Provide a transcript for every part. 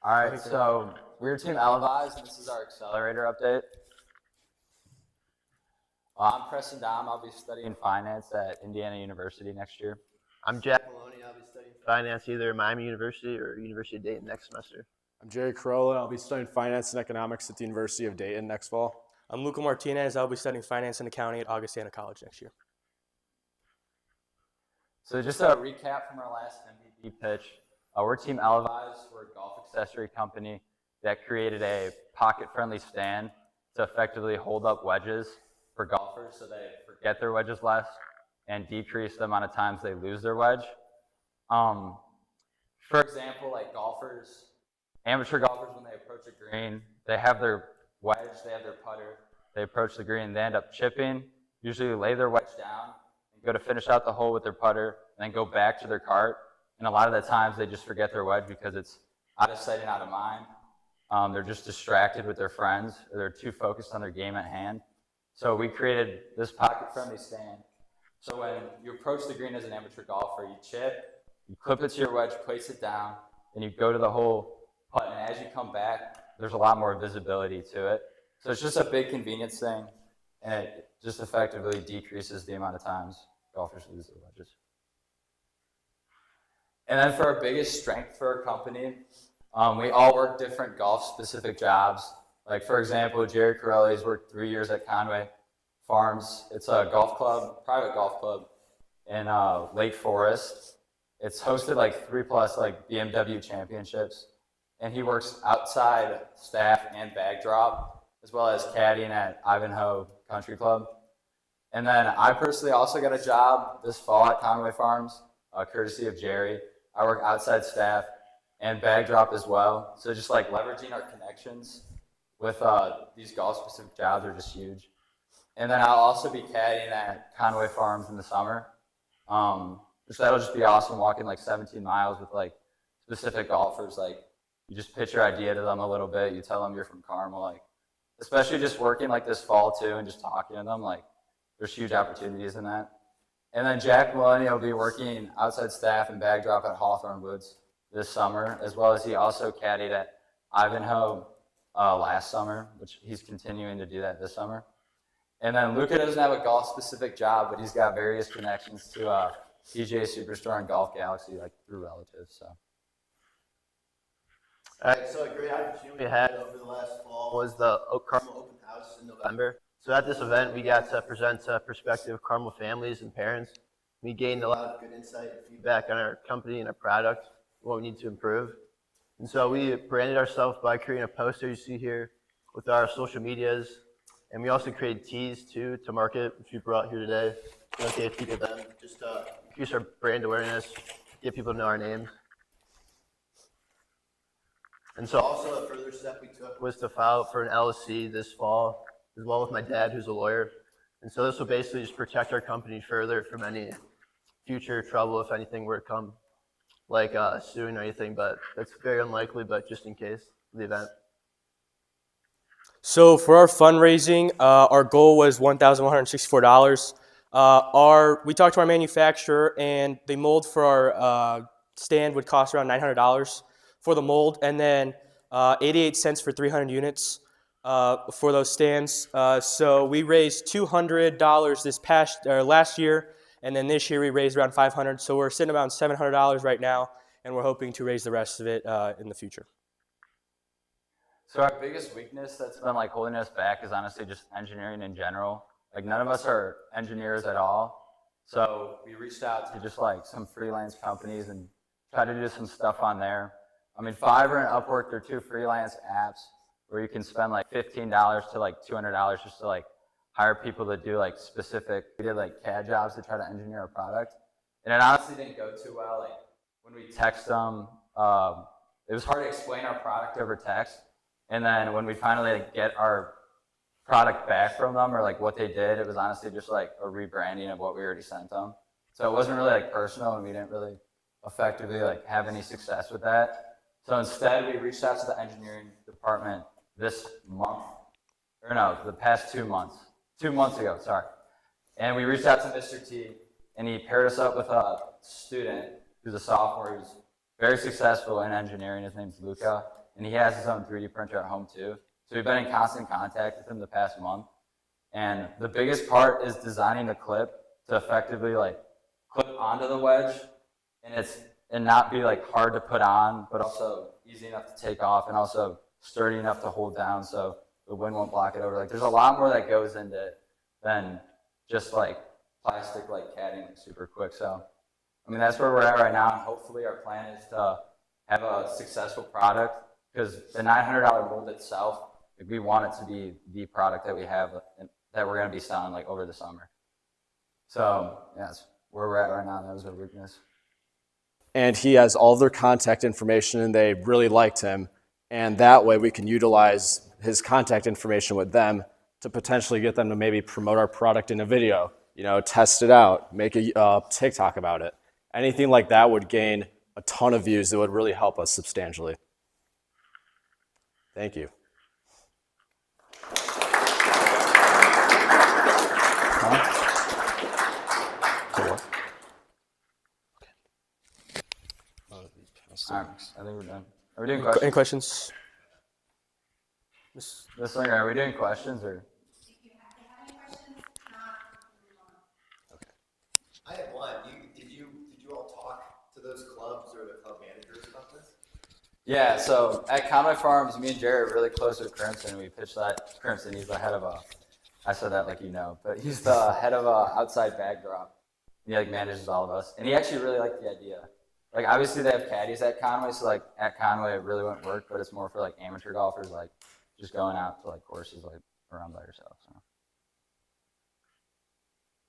All right, so we're Team Elevise, and this is our accelerator update. I'm Preston Dom. I'll be studying finance at Indiana University next year. I'm Jack Maloney. I'll be studying finance either at Miami University or University of Dayton next semester. I'm Jerry Carolla. I'll be studying finance and economics at the University of Dayton next fall. I'm Luca Martinez. I'll be studying finance and accounting at Augustana College next year. So just a recap from our last MVP pitch. We're Team Elevise. We're a golf accessory company that created a pocket-friendly stand to effectively hold up wedges for golfers so they forget their wedges less and decrease the amount of times they lose their wedge. For example, like golfers, amateur golfers, when they approach a green, they have their wedge, they have their putter, they approach the green, they end up chipping, usually lay their wedge down, and go to finish out the hole with their putter, and then go back to their cart. And a lot of the times they just forget their wedge because it's out of sight and out of mind. They're just distracted with their friends, or they're too focused on their game at hand. So we created this pocket-friendly stand. So when you approach the green as an amateur golfer, you chip, you clip it to your wedge, place it down, and you go to the hole, putt, and as you come back, there's a lot more visibility to it. So it's just a big convenience thing, and it just effectively decreases the amount of times golfers lose their wedges. And then for our biggest strength for our company, we all work different golf-specific jobs. Like, for example, Jerry Corelli's worked 3 years at Conway Farms. It's a golf club, private golf club in Lake Forest. It's hosted like 3+ like BMW championships. And he works outside staff and bag drop, as well as caddying at Ivanhoe Country Club. And then I personally also got a job this fall at Conway Farms, courtesy of Jerry. I work outside staff and bag drop as well. So just like leveraging our connections with these golf-specific jobs are just huge. And then I'll also be caddying at Conway Farms in the summer. So that'll just be awesome, walking like 17 miles with like specific golfers. Like you just pitch your idea to them a little bit. You tell them you're from Carmel. Like, especially just working like this fall too and just talking to them. Like there's huge opportunities in that. And then Jack Maloney will be working outside staff and bag drop at Hawthorne Woods this summer, as well as he also caddied at Ivanhoe last summer, which he's continuing to do that this summer. And then Luca doesn't have a golf-specific job, but he's got various connections to PGA Superstore and Golf Galaxy, like through relatives. So. All right, so a great opportunity we had over the last fall was the Carmel Open House in November. So at this event, we got to present to prospective Carmel families and parents. We gained a lot of good insight and feedback on our company and our product, what we need to improve. And so we branded ourselves by creating a poster you see here with our social medias. And we also created teas too to market, which we brought here today. Okay, if you get them, just increase our brand awareness, get people to know our names. And so also a further step we took was to file for an LLC this fall, as well with my dad, who's a lawyer. And so this will basically just protect our company further from any future trouble if anything were to come, like suing or anything, but that's very unlikely, but just in case of the event. So for our fundraising, our goal was $1,164. We talked to our manufacturer, and the mold for our stand would cost around $900 for the mold, and then 88 cents for 300 units. For those stands. So we raised $200 last year, and then this year we raised around $500. So we're sitting around $700 right now, and we're hoping to raise the rest of it in the future. So our biggest weakness that's been like holding us back is honestly just engineering in general. Like none of us are engineers at all. So we reached out to just like some freelance companies and tried to do some stuff on there. I mean, Fiverr and Upwork, they're two freelance apps where you can spend like $15 to like $200 just to like hire people to do like specific, we did like CAD jobs to try to engineer a product. And it honestly didn't go too well. Like when we text them, it was hard to explain our product over text. And then when we finally like get our product back from them or like what they did, it was honestly just like a rebranding of what we already sent them. So it wasn't really like personal, and we didn't really effectively like have any success with that. So instead we reached out to the engineering department this month, or no, the past 2 months, 2 months ago, sorry. And we reached out to Mr. T, and he paired us up with a student who's a sophomore who's very successful in engineering. His name's Luca. and he has his own 3D printer at home too. So we've been in constant contact with him the past month. And the biggest part is designing the clip to effectively like clip onto the wedge and not be like hard to put on, but also easy enough to take off and also sturdy enough to hold down so the wind won't block it over. Like there's a lot more that goes into it than just like plastic like caddying super quick. So I mean that's where we're at right now, and hopefully our plan is to have a successful product, because the $900 mold itself, like, we want it to be the product that we have and that we're going to be selling like over the summer. So yeah, that's where we're at right now. That was our weakness. And he has all their contact information, and they really liked him. And that way we can utilize his contact information with them to potentially get them to maybe promote our product in a video, test it out, make a TikTok about it. Anything like that would gain a ton of views that would really help us substantially. Thank you. All right, I think we're done. Are we doing questions? Any questions? This thing, are we doing questions or? I have one. Did you all talk to those clubs or the club managers about this? Yeah, so at Conway Farms, me and Jared are really close with Crimson. We pitched that. Crimson, he's the head of I said that like but he's the head of outside bag drop. He like manages all of us, and he actually really liked the idea. Like obviously they have caddies at Conway, so like at Conway it really wouldn't work, but it's more for like amateur golfers, like just going out to like courses like around by yourself. So.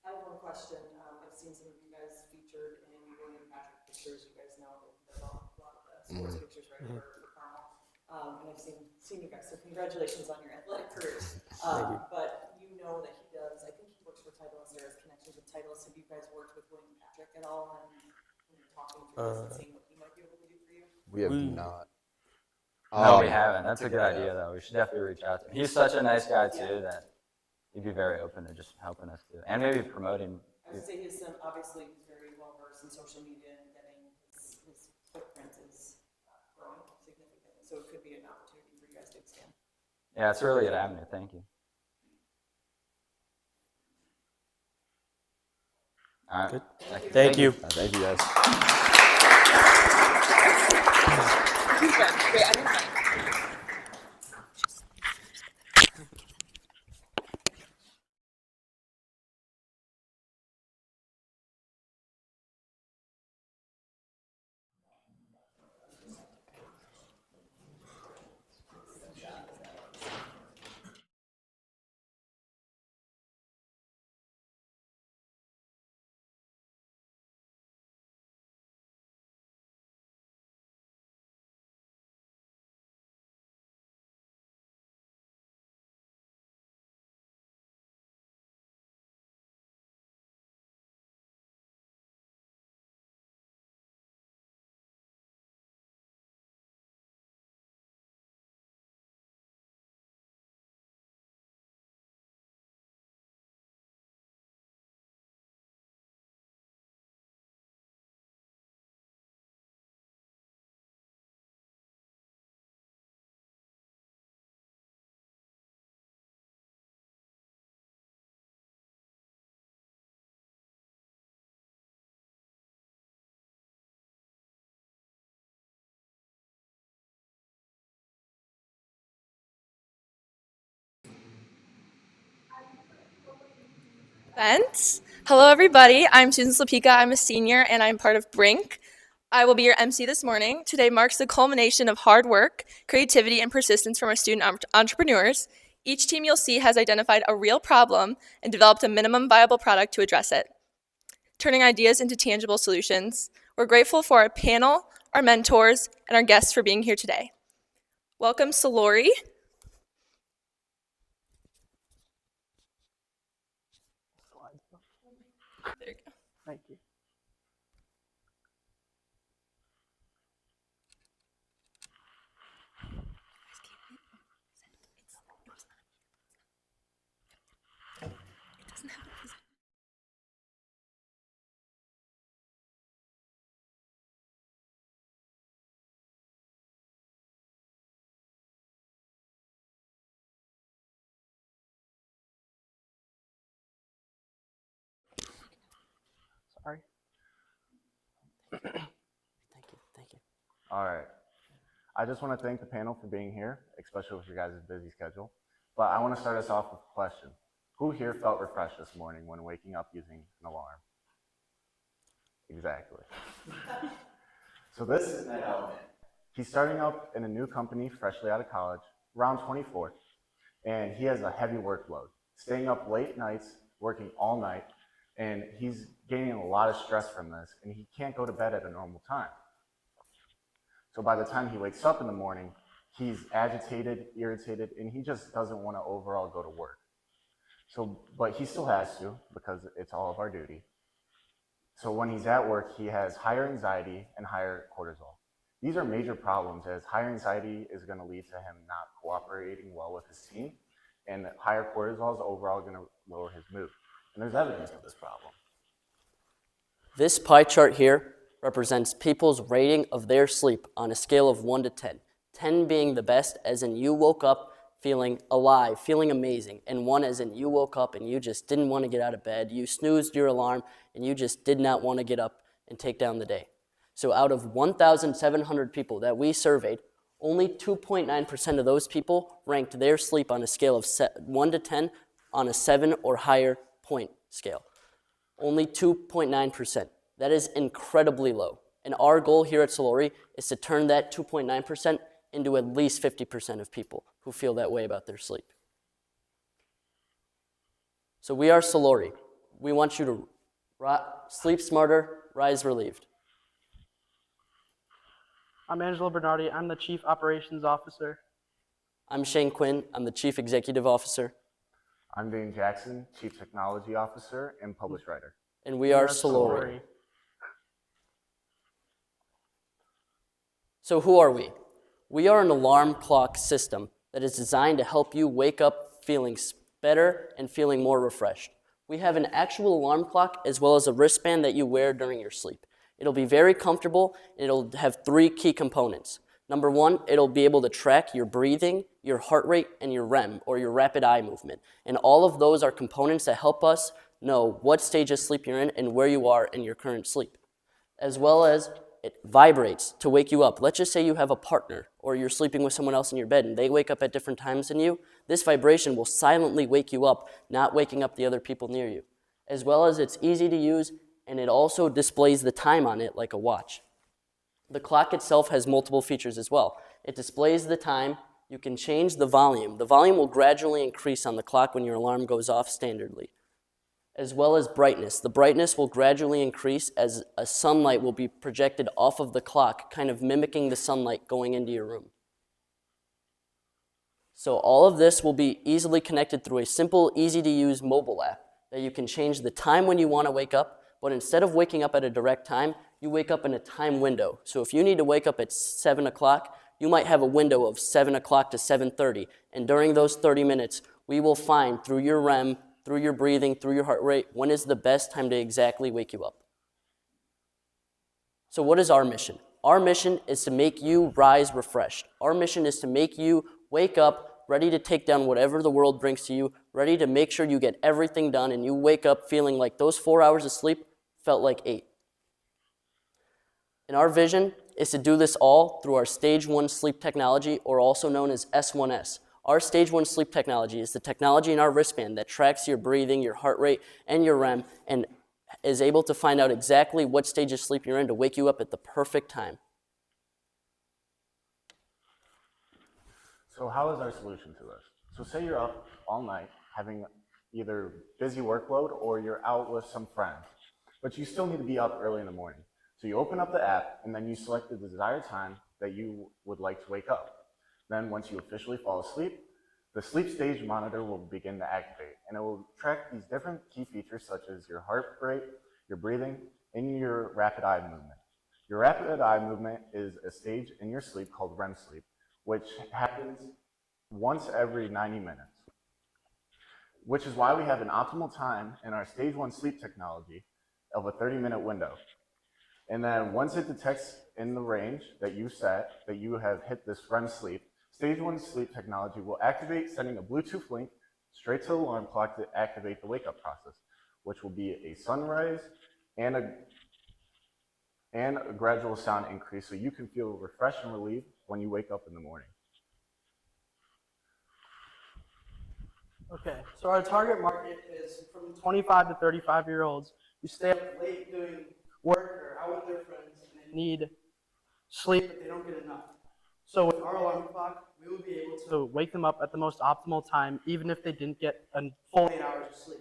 I have one question. I've seen some of you guys featured in William Patrick pictures. You guys know that he does a lot of the sports pictures right for Carmel. And I've seen you guys, so congratulations on your athletic careers. But you know that he does, I think he works for Titleist or has connections with Titleist. Have you guys worked with William Patrick at all and when you're talking through this and seeing what he might be able to do for you? We have not. No, we haven't. That's a good idea, though. We should definitely reach out to him. He's such a nice guy, too, that he'd be very open to just helping us, too. And maybe promoting. I would say obviously he's very well versed in social media and getting his footprint is growing significantly. So it could be an opportunity for you guys to expand. Yeah, it's a really good avenue. Thank you. All right. Good. Thank you. Thank you, guys. Wait, I didn't know. Events. Hello, everybody. I'm Susan Slapika. I'm a senior, and I'm part of Brink. I will be your MC this morning. Today marks the culmination of hard work, creativity, and persistence from our student entrepreneurs. Each team you'll see has identified a real problem and developed a minimum viable product to address it, turning ideas into tangible solutions. We're grateful for our panel, our mentors, and our guests for being here today. Welcome, Salori. There you go. Thank you. Thank you. All right. I just want to thank the panel for being here, especially with your guys' busy schedule. But I want to start us off with a question. Who here felt refreshed this morning when waking up using an alarm? Exactly. So this is Ned Elman. He's starting up in a new company freshly out of college, around 24, and he has a heavy workload, staying up late nights, working all night, and he's gaining a lot of stress from this, and he can't go to bed at a normal time. So by the time he wakes up in the morning, he's agitated, irritated, and he just doesn't want to overall go to work. So, but he still has to because it's all of our duty. So when he's at work, he has higher anxiety and higher cortisol. These are major problems as higher anxiety is going to lead to him not cooperating well with his team, and higher cortisol is overall going to lower his mood. And there's evidence of this problem. This pie chart here represents people's rating of their sleep on a scale of 1 to 10. 10 being the best, as in you woke up feeling alive, feeling amazing, and 1 as in you woke up and you just didn't want to get out of bed, you snoozed your alarm, and you just did not want to get up and take down the day. So out of 1,700 people that we surveyed, only 2.9% of those people ranked their sleep on a scale of 1 to 10 on a 7 or higher point scale. Only 2.9%. That is incredibly low. And our goal here at Solori is to turn that 2.9% into at least 50% of people who feel that way about their sleep. So we are Solori. We want you to sleep smarter, rise relieved. I'm Angelo Bernardi. I'm the Chief Operations Officer. I'm Shane Quinn. I'm the Chief Executive Officer. I'm Dane Jackson, Chief Technology Officer and Published Writer. And we are Solori. So who are we? We are an alarm clock system that is designed to help you wake up feeling better and feeling more refreshed. We have an actual alarm clock as well as a wristband that you wear during your sleep. It'll be very comfortable, and it'll have 3 key components. Number 1, it'll be able to track your breathing, your heart rate, and your REM, or your rapid eye movement. And all of those are components that help us know what stage of sleep you're in and where you are in your current sleep. As well as it vibrates to wake you up. Let's just say you have a partner or you're sleeping with someone else in your bed and they wake up at different times than you. This vibration will silently wake you up, not waking up the other people near you. As well as it's easy to use, and it also displays the time on it like a watch. The clock itself has multiple features as well. It displays the time. You can change the volume. The volume will gradually increase on the clock when your alarm goes off standardly. As well as brightness. The brightness will gradually increase as a sunlight will be projected off of the clock, kind of mimicking the sunlight going into your room. So all of this will be easily connected through a simple, easy-to-use mobile app that you can change the time when you want to wake up, but instead of waking up at a direct time, you wake up in a time window. So if you need to wake up at 7 o'clock, you might have a window of 7 o'clock to 7:30, and during those 30 minutes, we will find through your REM, through your breathing, through your heart rate, when is the best time to exactly wake you up. So what is our mission? Our mission is to make you rise refreshed. Our mission is to make you wake up ready to take down whatever the world brings to you, ready to make sure you get everything done, and you wake up feeling like those 4 hours of sleep felt like 8. And our vision is to do this all through our Stage 1 sleep technology, or also known as S1S. Our Stage 1 sleep technology is the technology in our wristband that tracks your breathing, your heart rate, and your REM, and is able to find out exactly what stage of sleep you're in to wake you up at the perfect time. So how is our solution to this? So say you're up all night having either busy workload or you're out with some friends, but you still need to be up early in the morning. So you open up the app and then you select the desired time that you would like to wake up. Then once you officially fall asleep, the sleep stage monitor will begin to activate, and it will track these different key features such as your heart rate, your breathing, and your rapid eye movement. Your rapid eye movement is a stage in your sleep called REM sleep, which happens once every 90 minutes, which is why we have an optimal time in our Stage 1 sleep technology of a 30-minute window. And then once it detects in the range that you set, that you have hit this REM sleep, Stage 1 sleep technology will activate, sending a Bluetooth link straight to the alarm clock to activate the wake-up process, which will be a sunrise and and a gradual sound increase so you can feel refreshed and relieved when you wake up in the morning. Okay, so our target market is from 25 to 35-year-olds who stay up late doing work or out with their friends and they need sleep, but they don't get enough. So with our alarm clock, we will be able to wake them up at the most optimal time, even if they didn't get a full 8 hours of sleep.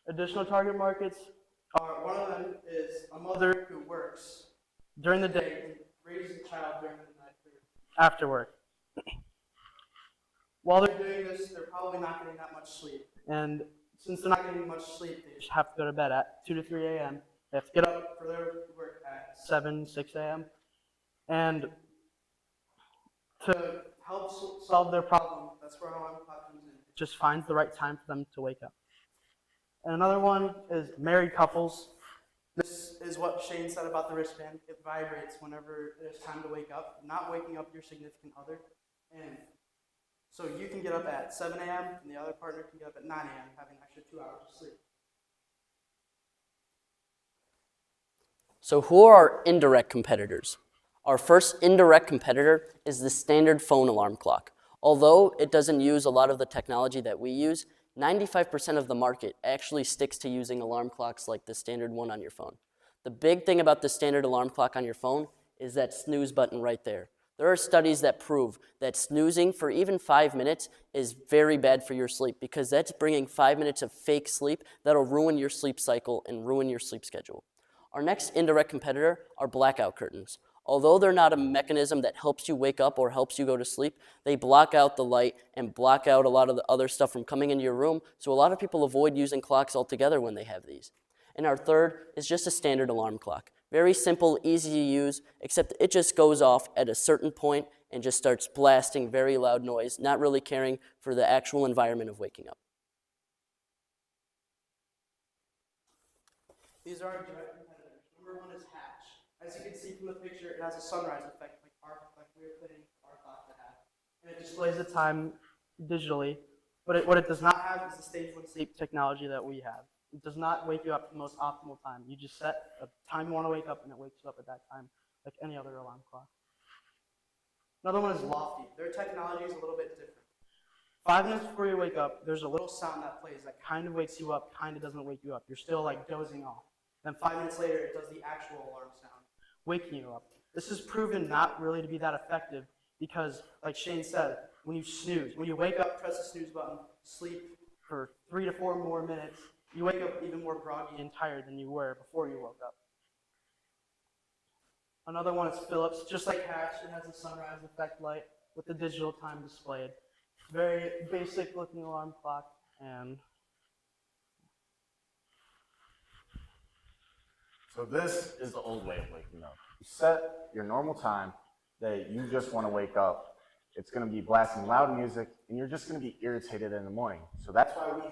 Additional target markets are, one of them is a mother who works during the day and raises a child during the night after work. While they're doing this, they're probably not getting that much sleep. And since they're not getting much sleep, they just have to go to bed at 2 to 3 a.m. They have to get up for their work at 7, 6 a.m. And to help solve their problem, that's where our alarm clock comes in. It just finds the right time for them to wake up. And another one is married couples. This is what Shane said about the wristband. It vibrates whenever it's time to wake up, not waking up your significant other. And so you can get up at 7 a.m. and the other partner can get up at 9 a.m. having an extra 2 hours of sleep. So who are our indirect competitors? Our first indirect competitor is the standard phone alarm clock. Although it doesn't use a lot of the technology that we use, 95% of the market actually sticks to using alarm clocks like the standard one on your phone. The big thing about the standard alarm clock on your phone is that snooze button right there. There are studies that prove that snoozing for even 5 minutes is very bad for your sleep because that's bringing 5 minutes of fake sleep that'll ruin your sleep cycle and ruin your sleep schedule. Our next indirect competitor are blackout curtains. Although they're not a mechanism that helps you wake up or helps you go to sleep, they block out the light and block out a lot of the other stuff from coming into your room, so a lot of people avoid using clocks altogether when they have these. And our third is just a standard alarm clock. Very simple, easy to use, except it just goes off at a certain point and just starts blasting very loud noise, not really caring for the actual environment of waking up. These are our direct competitors. Number one is Hatch. As you can see from the picture, it has a sunrise effect, like we were planning our clock to have. And it displays the time digitally, but what it does not have is the stage 1 sleep technology that we have. It does not wake you up at the most optimal time. You just set a time you want to wake up, and it wakes you up at that time, like any other alarm clock. Another one is Lofty. Their technology is a little bit different. 5 minutes before you wake up, there's a little sound that plays that kind of wakes you up, kind of doesn't wake you up. You're still like dozing off. Then 5 minutes later, it does the actual alarm sound, waking you up. This is proven not really to be that effective because, like Shane said, when you snooze, when you wake up, press the snooze button, sleep for 3 to 4 more minutes, you wake up even more groggy and tired than you were before you woke up. Another one is Philips. Just like Hatch, it has a sunrise effect light with the digital time displayed. Very basic looking alarm clock, and So this is the old way of waking up. You set your normal time that you just want to wake up. It's going to be blasting loud music, and you're just going to be irritated in the morning. So that's why we have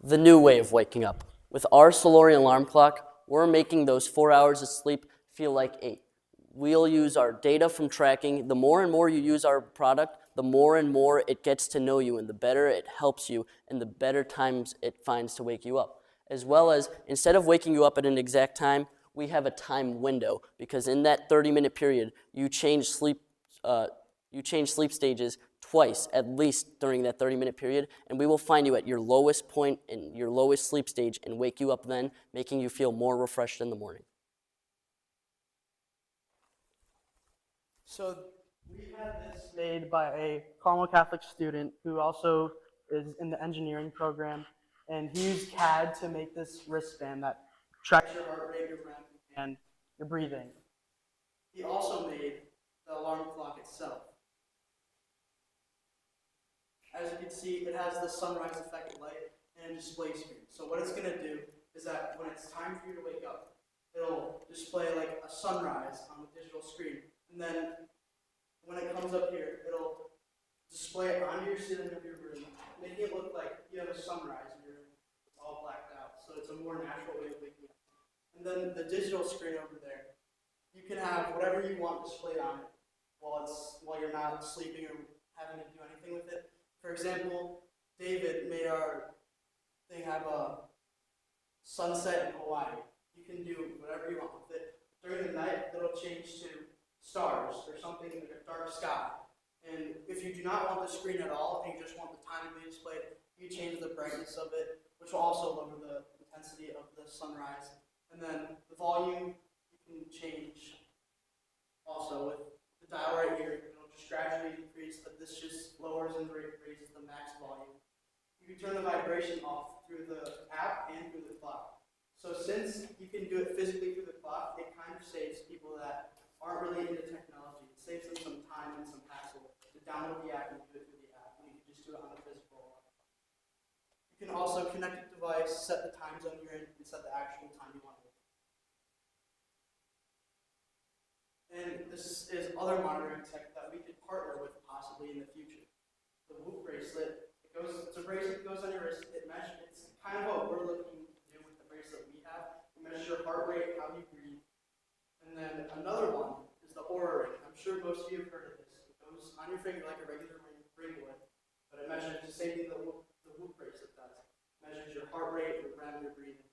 The new way of waking up. With our Solarian alarm clock, we're making those 4 hours of sleep feel like 8. We'll use our data from tracking. The more and more you use our product, the more and more it gets to know you, and the better it helps you, and the better times it finds to wake you up. As well as, instead of waking you up at an exact time, we have a time window, because in that 30-minute period, you change sleep stages twice, at least during that 30-minute period, and we will find you at your lowest point in your lowest sleep stage and wake you up then, making you feel more refreshed in the morning. so we had this made by a Carmel Catholic student who also is in the engineering program, and he used CAD to make this wristband that tracks your heart rate, your breath, and your breathing. He also made the alarm clock itself. As you can see, it has the sunrise effect light and display screen. So what it's going to do is that when it's time for you to wake up, it'll display like a sunrise on the digital screen. And then when it comes up here, it'll display it onto your ceiling of your room, making it look like you have a sunrise in your room. It's all blacked out, so it's a more natural way of waking up. And then the digital screen over there, you can have whatever you want displayed on it while you're not sleeping or having to do anything with it. For example, David made our thing have a sunset in Hawaii. You can do whatever you want with it. During the night, it'll change to stars or something like a dark sky. And if you do not want the screen at all and you just want the time to be displayed, you change the brightness of it, which will also lower the intensity of the sunrise. And then the volume you can change also with the dial right here. It'll just gradually increase, but this just lowers and raises the max volume. You can turn the vibration off through the app and through the clock. So since you can do it physically through the clock, it kind of saves people that aren't really into technology. It saves them some time and some hassle to download the app and do it through the app when you can just do it on the physical. You can also connect the device, set the time zone you're in, and set the actual time you want it. And this is other monitoring tech that we could partner with possibly in the future. The Whoop bracelet, it's a bracelet that goes on your wrist. It's kind of what we're looking to do with the bracelet we have. It measures your heart rate, how you breathe. And then another one is the Oura Ring. I'm sure most of you have heard of this. It goes on your finger like a regular ring would, but it measures the same thing that the Whoop bracelet does. It measures your heart rate, your REM, your breathing.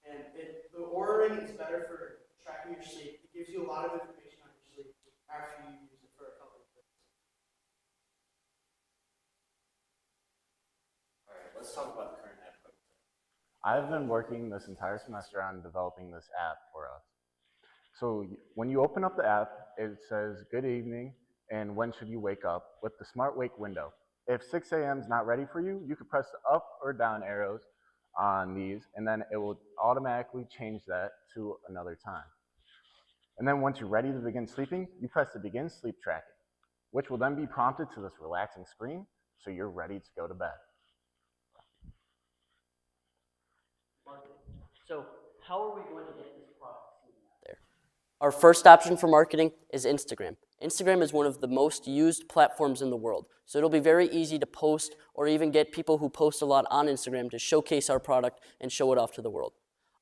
And the Oura Ring is better for tracking your sleep. It gives you a lot of information on your sleep after you use it for a couple of days. All right, let's talk about the current app. I've been working this entire semester on developing this app for us. So when you open up the app, it says, good evening, and when should you wake up with the Smart Wake window. If 6 a.m. is not ready for you, you can press the up or down arrows on these, and then it will automatically change that to another time. And then once you're ready to begin sleeping, you press the begin sleep tracking, which will then be prompted to this relaxing screen, so you're ready to go to bed. So how are we going to get this product out there? Our first option for marketing is Instagram. Instagram is one of the most used platforms in the world. So it'll be very easy to post or even get people who post a lot on Instagram to showcase our product and show it off to the world.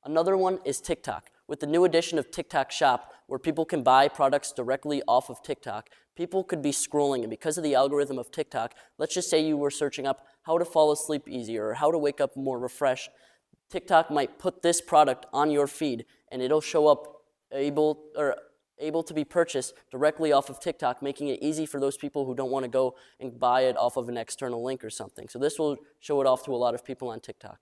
Another one is TikTok. With the new addition of TikTok Shop, where people can buy products directly off of TikTok, people could be scrolling, and because of the algorithm of TikTok, let's just say you were searching up how to fall asleep easier or how to wake up more refreshed, TikTok might put this product on your feed and it'll show up able to be purchased directly off of TikTok, making it easy for those people who don't want to go and buy it off of an external link or something. So this will show it off to a lot of people on TikTok.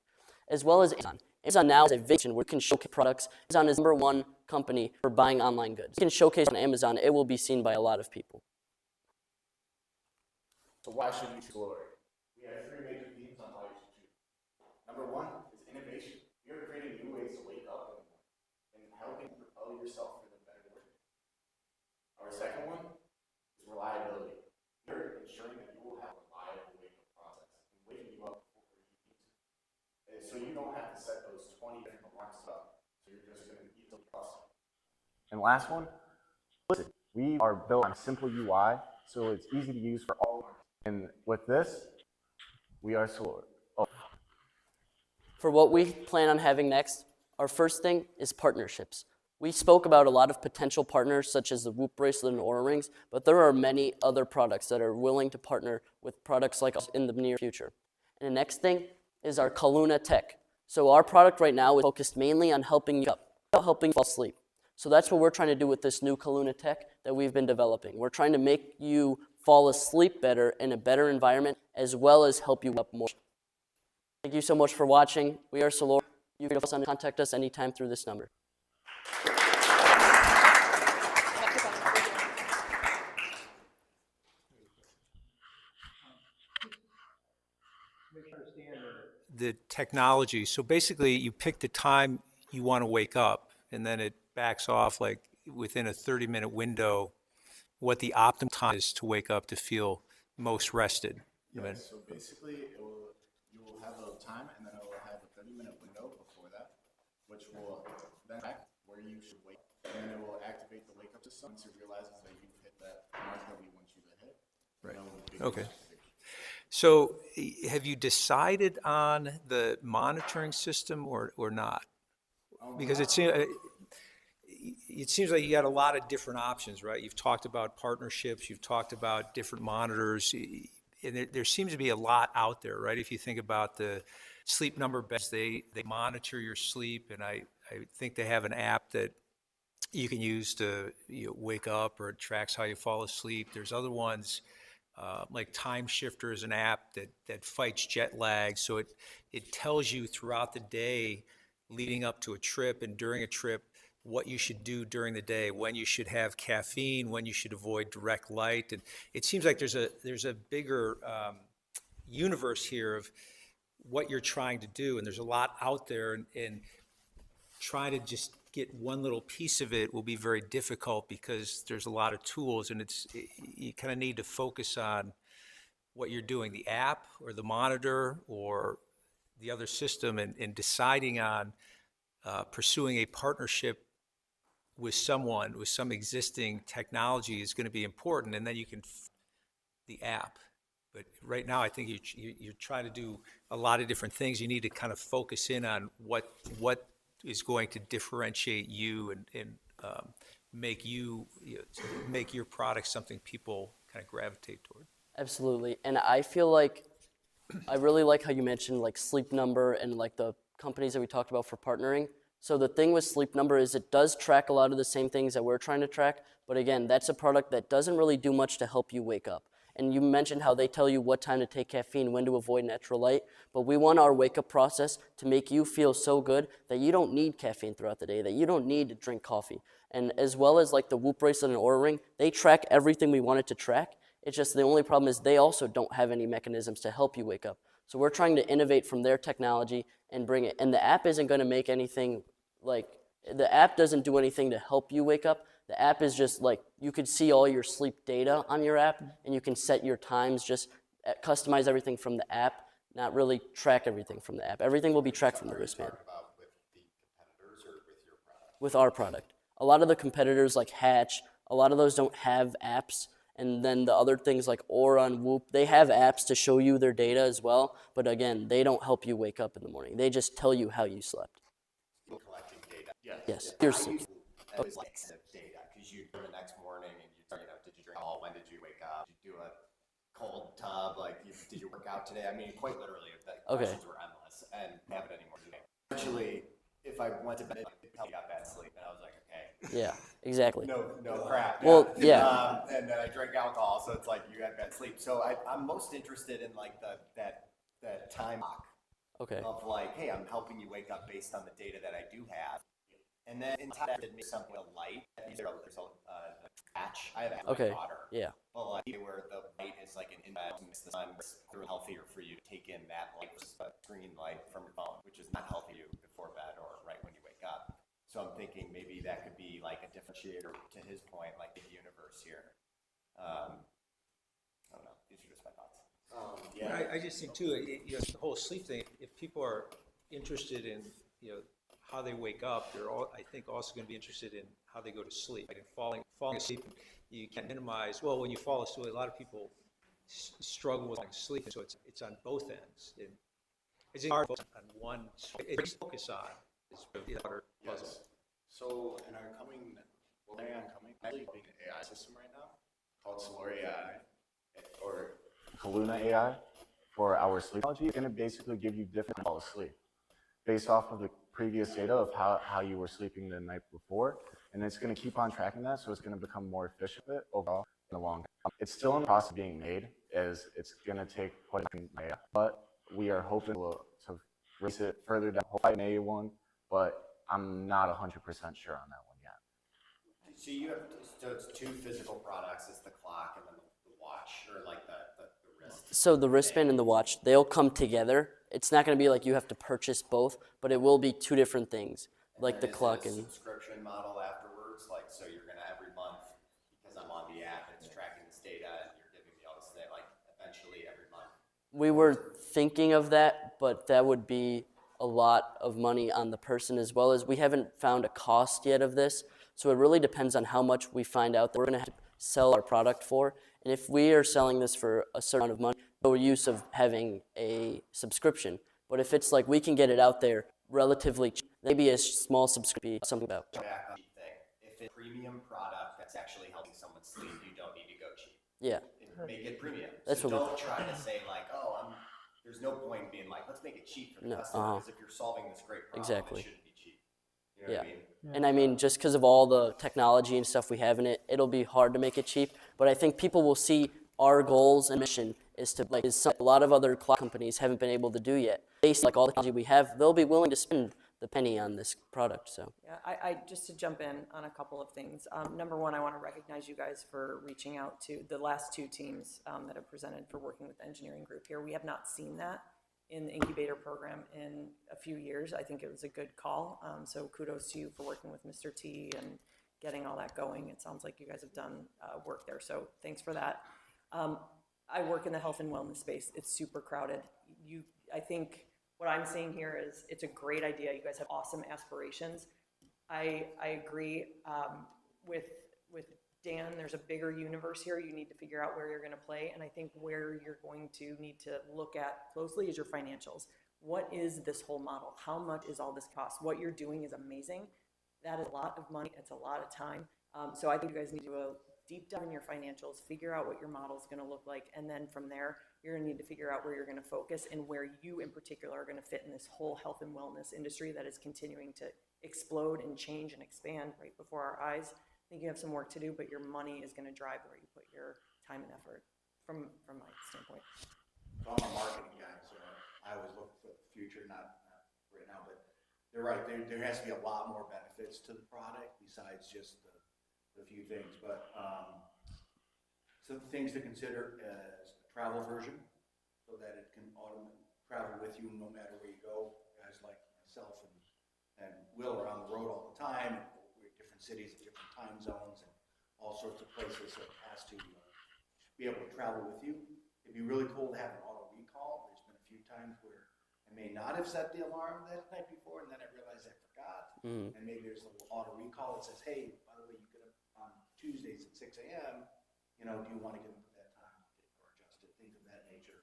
As well as Amazon. Amazon now is a vision where you can showcase products. Amazon is the #1 company for buying online goods. You can showcase on Amazon, it will be seen by a lot of people. So why should you explore? We have 3 major themes on why you should choose. Number 1 is innovation. We are creating new ways to wake up and helping propel yourself for the better work. Our second one is reliability. We are ensuring that you will have a reliable wake-up process and waking you up before you need to. And so you don't have to set those 20 different alarms up. So you're just going to easily cross. And last one, listen. We are built on a simple UI, so it's easy to use for all. And with this, we are Solar. For what we plan on having next, our first thing is partnerships. We spoke about a lot of potential partners such as the Whoop bracelet and Oura rings, but there are many other products that are willing to partner with products like us in the near future. And the next thing is our Kaluna Tech. So our product right now is focused mainly on helping you fall asleep. So that's what we're trying to do with this new Kaluna Tech that we've been developing. We're trying to make you fall asleep better in a better environment, as well as help you up more. Thank you so much for watching. We are Solor. You can contact us anytime through this number. The technology. So basically, you pick the time you want to wake up, and then it backs off like within a 30-minute window what the optimum time is to wake up to feel most rested. Yes, so basically you will have a time, and then it will have a 30-minute window before that, which will then back where you should wake, and then it will activate the wake-up system once it realizes that you've hit that mark that we want you to hit. Right. Okay. So have you decided on the monitoring system or not? Because it seems like you got a lot of different options, right? You've talked about partnerships, you've talked about different monitors. there seems to be a lot out there, right? If you think about the Sleep Number beds, they monitor your sleep, and I think they have an app that you can use to wake up, or it tracks how you fall asleep. There's other ones like Time Shifter is an app that fights jet lag, so it tells you throughout the day leading up to a trip and during a trip what you should do during the day, when you should have caffeine, when you should avoid direct light. And it seems like there's a bigger universe here of what you're trying to do, and there's a lot out there, and trying to just get one little piece of it will be very difficult because there's a lot of tools, and you kind of need to focus on what you're doing, the app or the monitor or the other system, and deciding on pursuing a partnership with someone with some existing technology is going to be important, and then you can the app. But right now, I think you're trying to do a lot of different things. You need to kind of focus in on what is going to differentiate you and make make your product something people kind of gravitate toward. Absolutely. And I feel like I really like how you mentioned like Sleep Number and like the companies that we talked about for partnering. So the thing with Sleep Number is it does track a lot of the same things that we're trying to track, but again, that's a product that doesn't really do much to help you wake up. And you mentioned how they tell you what time to take caffeine, when to avoid natural light, but we want our wake-up process to make you feel so good that you don't need caffeine throughout the day, that you don't need to drink coffee. And as well as like the Whoop bracelet and Oura Ring, they track everything we want it to track. It's just the only problem is they also don't have any mechanisms to help you wake up. So we're trying to innovate from their technology and bring it. And the app isn't going to make anything like, the app doesn't do anything to help you wake up. The app is just like, you could see all your sleep data on your app, and you can set your times, just customize everything from the app, not really track everything from the app. Everything will be tracked from the wristband. About with the competitors or with your product? With our product. A lot of the competitors like Hatch, a lot of those don't have apps. And then the other things like Oura and Whoop, they have apps to show you their data as well. But again, they don't help you wake up in the morning. They just tell you how you slept. People collecting data. Yes. I Here's use it as like data, because you do the next morning and did you drink all? When did you wake up? Did you do a cold tub? Like, did you work out today? I mean, quite literally, the questions were endless, and have it anymore today. Actually, if I went to bed, I got bad sleep, and I was like, okay. Yeah, exactly. No crap. Well, yeah. And then I drank alcohol, so it's like you had bad sleep. So I'm most interested in like that time clock Okay. of like, hey, I'm helping you wake up based on the data that I do have. And then in top it makes something a light. There's a patch. I have a Okay. daughter. Yeah. But like where the light is like an infrared, the sun, it's healthier for you to take in that light versus a green light from your phone, which is not healthy for you before bed or right when you wake up. So I'm thinking maybe that could be like a differentiator to his point, like the universe here. I don't know. These are just my thoughts. I just think too, the whole sleep thing, if people are interested in, how they wake up, they're all, I think, also going to be interested in how they go to sleep. Like falling asleep, you can minimize. Well, when you fall asleep, a lot of people struggle with falling asleep, and so it's on both ends. It's hard to focus on one. It's focus on is the harder puzzle. Yes. So in our coming, actually building an AI system right now called Solar AI or Kaluna AI for our sleep technology. It's going to basically give you different fall asleep based off of the previous data of how you were sleeping the night before, and it's going to keep on tracking that, so it's going to become more efficient overall in the long term. It's still in the process of being made, as it's going to take quite a while, but we are hoping to raise it further down, hopefully an A1, but I'm not 100% sure on that one yet. So you have, so it's two physical products, it's the clock and then the watch, or like the wrist. So the wristband and the watch, they'll come together. It's not going to be like you have to purchase both, but it will be two different things, like the clock and. and. Subscription model afterwards, like, so you're gonna every month, because I'm on the app, it's tracking this data, and you're giving me all this data, like, eventually every month. We were thinking of that, but that would be a lot of money on the person, as well as we haven't found a cost yet of this. So it really depends on how much we find out that we're going to have to sell our product for. And if we are selling this for a certain amount of money, no use of having a subscription. But if it's like we can get it out there relatively cheap, maybe a small subscription, something about. Back on the thing, if it's a premium product that's actually helping someone sleep, you don't need to go cheap. Yeah. make it premium. That's So what we- don't try to say like, oh, there's no point in being like, let's make it cheap for the No, customer, because if you're solving this great problem, Exactly. it shouldn't be cheap. You know what I mean? And I mean, just because of all the technology and stuff we have in it, it'll be hard to make it cheap. But I think people will see our goals and mission is to like is a lot of other cloud companies haven't been able to do yet. They see like all the technology we have, they'll be willing to spend the penny on this product. So Yeah, I just to jump in on a couple of things. Number one, I want to recognize you guys for reaching out to the last two teams that have presented for working with the engineering group here. We have not seen that in the incubator program in a few years. I think it was a good call. So kudos to you for working with Mr. T and getting all that going. It sounds like you guys have done work there. So thanks for that. I work in the health and wellness space. It's super crowded. I think what I'm seeing here is it's a great idea. You guys have awesome aspirations. I agree with Dan. There's a bigger universe here. You need to figure out where you're going to play, and I think where you're going to need to look at closely is your financials. What is this whole model? How much is all this cost? What you're doing is amazing. That is a lot of money. It's a lot of time. So I think you guys need to do a deep dive in your financials, figure out what your model is going to look like, and then from there, you're going to need to figure out where you're going to focus and where you in particular are going to fit in this whole health and wellness industry that is continuing to explode and change and expand right before our eyes. I think you have some work to do, but your money is going to drive where you put your time and effort from my standpoint. So I'm a marketing guy, so I always look for the future, not right now, but they're right, there has to be a lot more benefits to the product besides just the few things, but some things to consider as a travel version, so that it can travel with you no matter where you go. Guys like myself and Will are on the road all the time, and we're in different cities, different time zones, and all sorts of places, so it has to be able to travel with you. It'd be really cool to have an auto recall. There's been a few times where I may not have set the alarm that night before, and then I realized I forgot. And maybe there's a little auto recall that says, hey, by the way, you get up on Tuesdays at 6 a.m., do you want to get up at that time or adjust it, things of that nature.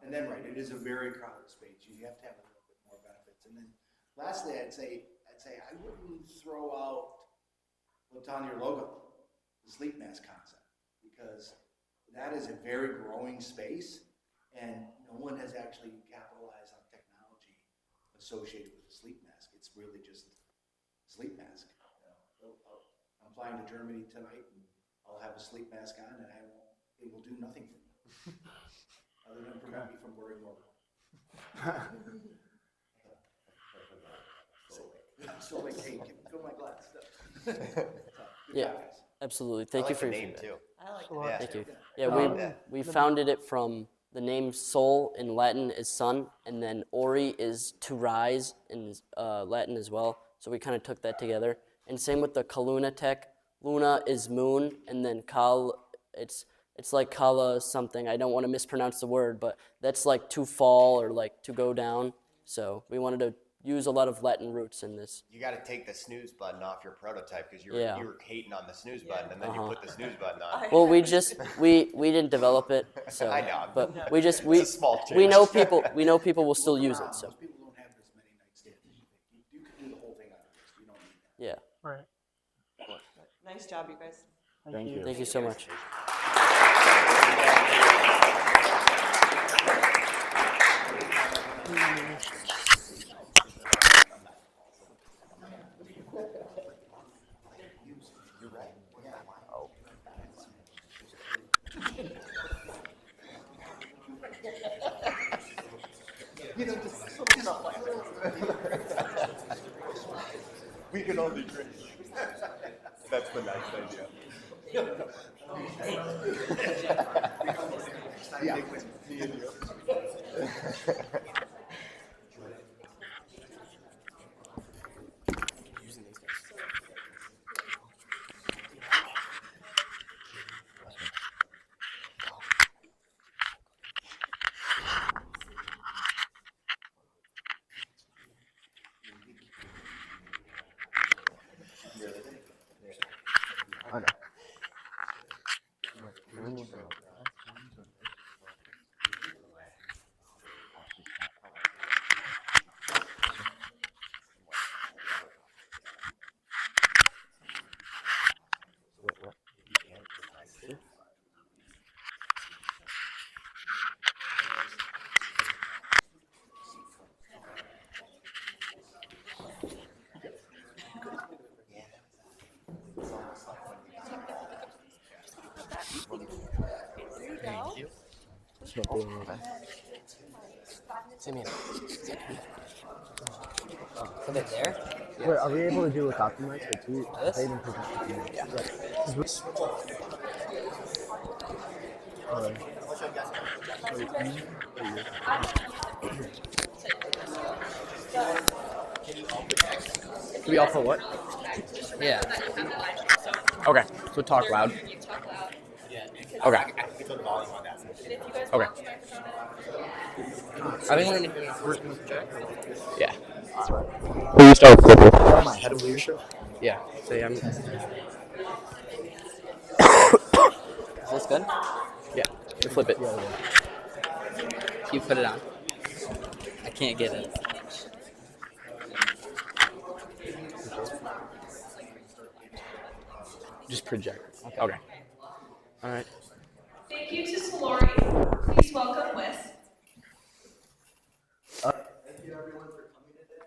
And then, right, it is a very crowded space. You have to have a little bit more benefits. And then lastly, I'd say I wouldn't throw out what's on your logo, the sleep mask concept, because that is a very growing space, and no one has actually capitalized on technology associated with a sleep mask. It's really just a sleep mask. I'm flying to Germany tonight, and I'll have a sleep mask on, and it will do nothing for me, other than prevent me from wearing more. So like, hey, fill my glass. yeah, absolutely. Thank you for your name feedback. too. I like Sure. that. Thank you. Yeah, we founded it from the name Sol in Latin is sun, and then Ori is to rise in Latin as well. So we kind of took that together. And same with the Kaluna tech. Luna is moon, and then Kal, it's like Kala something. I don't want to mispronounce the word, but that's like to fall or like to go down. So we wanted to use a lot of Latin roots in this. You got to take the snooze button off your prototype, because you Yeah. were hating on the snooze button, and then you put the snooze button on. Well, we didn't develop it, so I know. but we It's a small we change. know people will still use it. So Most people don't have as many nightstands as you think. You can do the whole thing on your wrist. You don't need that. yeah, Right. Nice job, you guys. Thank you. thank you so much. We can only drink. That's the nice idea. Yeah, me and you. I know. Wait, are we able to do it without the mic? Do we all put what? Yeah. Okay, so talk loud. Okay. Okay. I think we're gonna yeah. Will you start flipping? My head of leadership. Yeah. Say I'm. Is this good? Yeah. You flip it. You put it on. I can't get it. Just project. Okay. All right. Thank you to Solori. Please welcome Wes. Thank you everyone for coming today.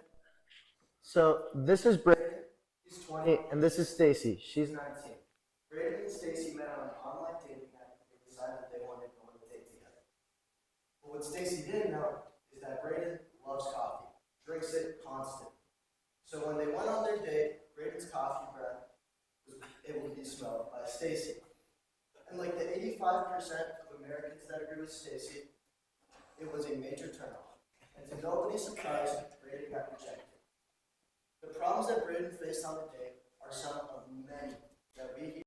So this is Brayden, he's 20, and this is Stacy, she's 19. Brayden and Stacy met on an online dating app and they decided they wanted to go on a date together. But what Stacy didn't know is that Brayden loves coffee, drinks it constantly. So when they went on their date, Brayden's coffee breath was able to be smelled by Stacy. And like the 85% of Americans that agree with Stacy, it was a major turnoff. And to nobody's surprise, Brayden got rejected. The problems that Brayden faced on the date are some of many that we